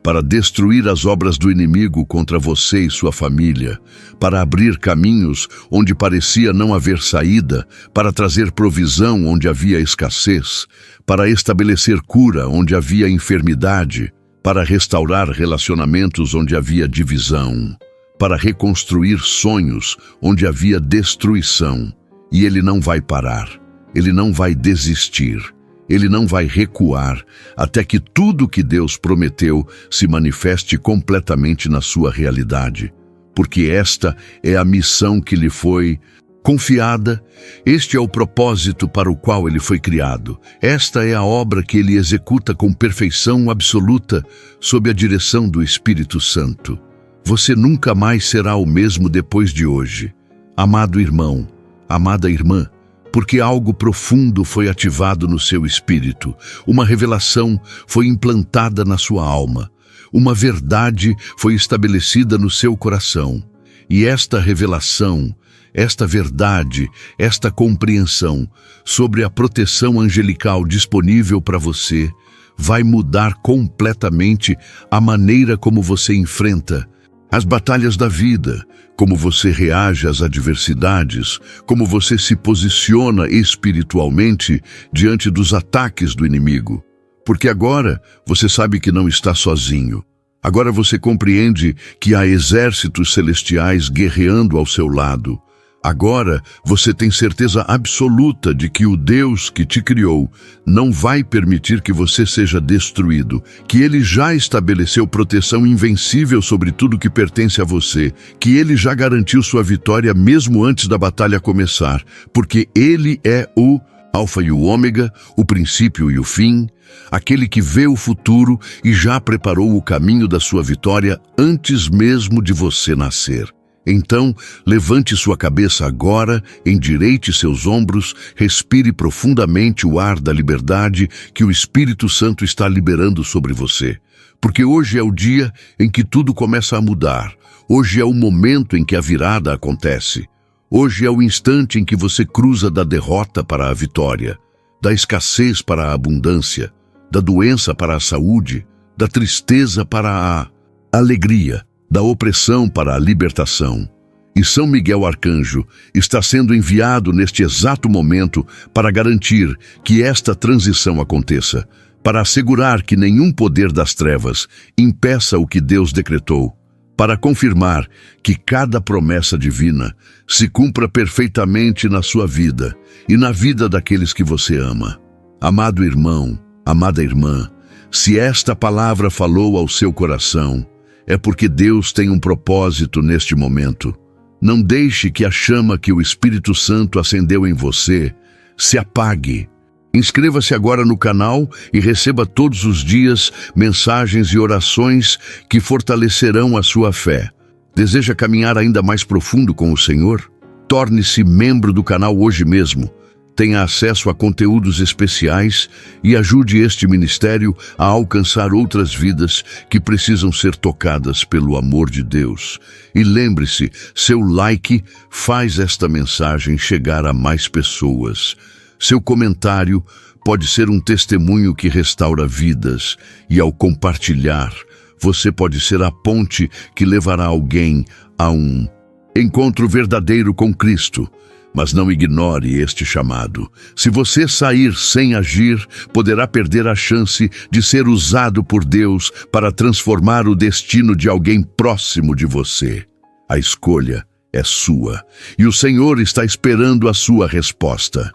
para destruir as obras do inimigo contra você e sua família, para abrir caminhos onde parecia não haver saída, para trazer provisão onde havia escassez, para estabelecer cura onde havia enfermidade, para restaurar relacionamentos onde havia divisão, para reconstruir sonhos onde havia destruição. E ele não vai parar. Ele não vai desistir, ele não vai recuar até que tudo que Deus prometeu se manifeste completamente na sua realidade, porque esta é a missão que lhe foi confiada, este é o propósito para o qual ele foi criado, esta é a obra que ele executa com perfeição absoluta sob a direção do Espírito Santo. Você nunca mais será o mesmo depois de hoje. Amado irmão, amada irmã, porque algo profundo foi ativado no seu espírito, uma revelação foi implantada na sua alma, uma verdade foi estabelecida no seu coração. E esta revelação, esta verdade, esta compreensão sobre a proteção angelical disponível para você, vai mudar completamente a maneira como você enfrenta as batalhas da vida, como você reage às adversidades, como você se posiciona espiritualmente diante dos ataques do inimigo. Porque agora você sabe que não está sozinho. Agora você compreende que há exércitos celestiais guerreando ao seu lado. Agora você tem certeza absoluta de que o Deus que te criou não vai permitir que você seja destruído, que Ele já estabeleceu proteção invencível sobre tudo que pertence a você, que Ele já garantiu sua vitória mesmo antes da batalha começar, porque Ele é o Alfa e o Ômega, o princípio e o fim, aquele que vê o futuro e já preparou o caminho da sua vitória antes mesmo de você nascer. Então, levante sua cabeça agora, endireite seus ombros, respire profundamente o ar da liberdade que o Espírito Santo está liberando sobre você. Porque hoje é o dia em que tudo começa a mudar. Hoje é o momento em que a virada acontece. Hoje é o instante em que você cruza da derrota para a vitória, da escassez para a abundância, da doença para a saúde, da tristeza para a alegria, da opressão para a libertação. E São Miguel Arcanjo está sendo enviado neste exato momento para garantir que esta transição aconteça, para assegurar que nenhum poder das trevas impeça o que Deus decretou, para confirmar que cada promessa divina se cumpra perfeitamente na sua vida e na vida daqueles que você ama. Amado irmão, amada irmã, se esta palavra falou ao seu coração, é porque Deus tem um propósito neste momento. Não deixe que a chama que o Espírito Santo acendeu em você se apague. Inscreva-se agora no canal e receba todos os dias mensagens e orações que fortalecerão a sua fé. Deseja caminhar ainda mais profundo com o Senhor? Torne-se membro do canal hoje mesmo. Tenha acesso a conteúdos especiais e ajude este ministério a alcançar outras vidas que precisam ser tocadas pelo amor de Deus. E lembre-se, seu like faz esta mensagem chegar a mais pessoas. Seu comentário pode ser um testemunho que restaura vidas, e ao compartilhar, você pode ser a ponte que levará alguém a um encontro verdadeiro com Cristo. Mas não ignore este chamado. Se você sair sem agir, poderá perder a chance de ser usado por Deus para transformar o destino de alguém próximo de você. A escolha é sua, e o Senhor está esperando a sua resposta.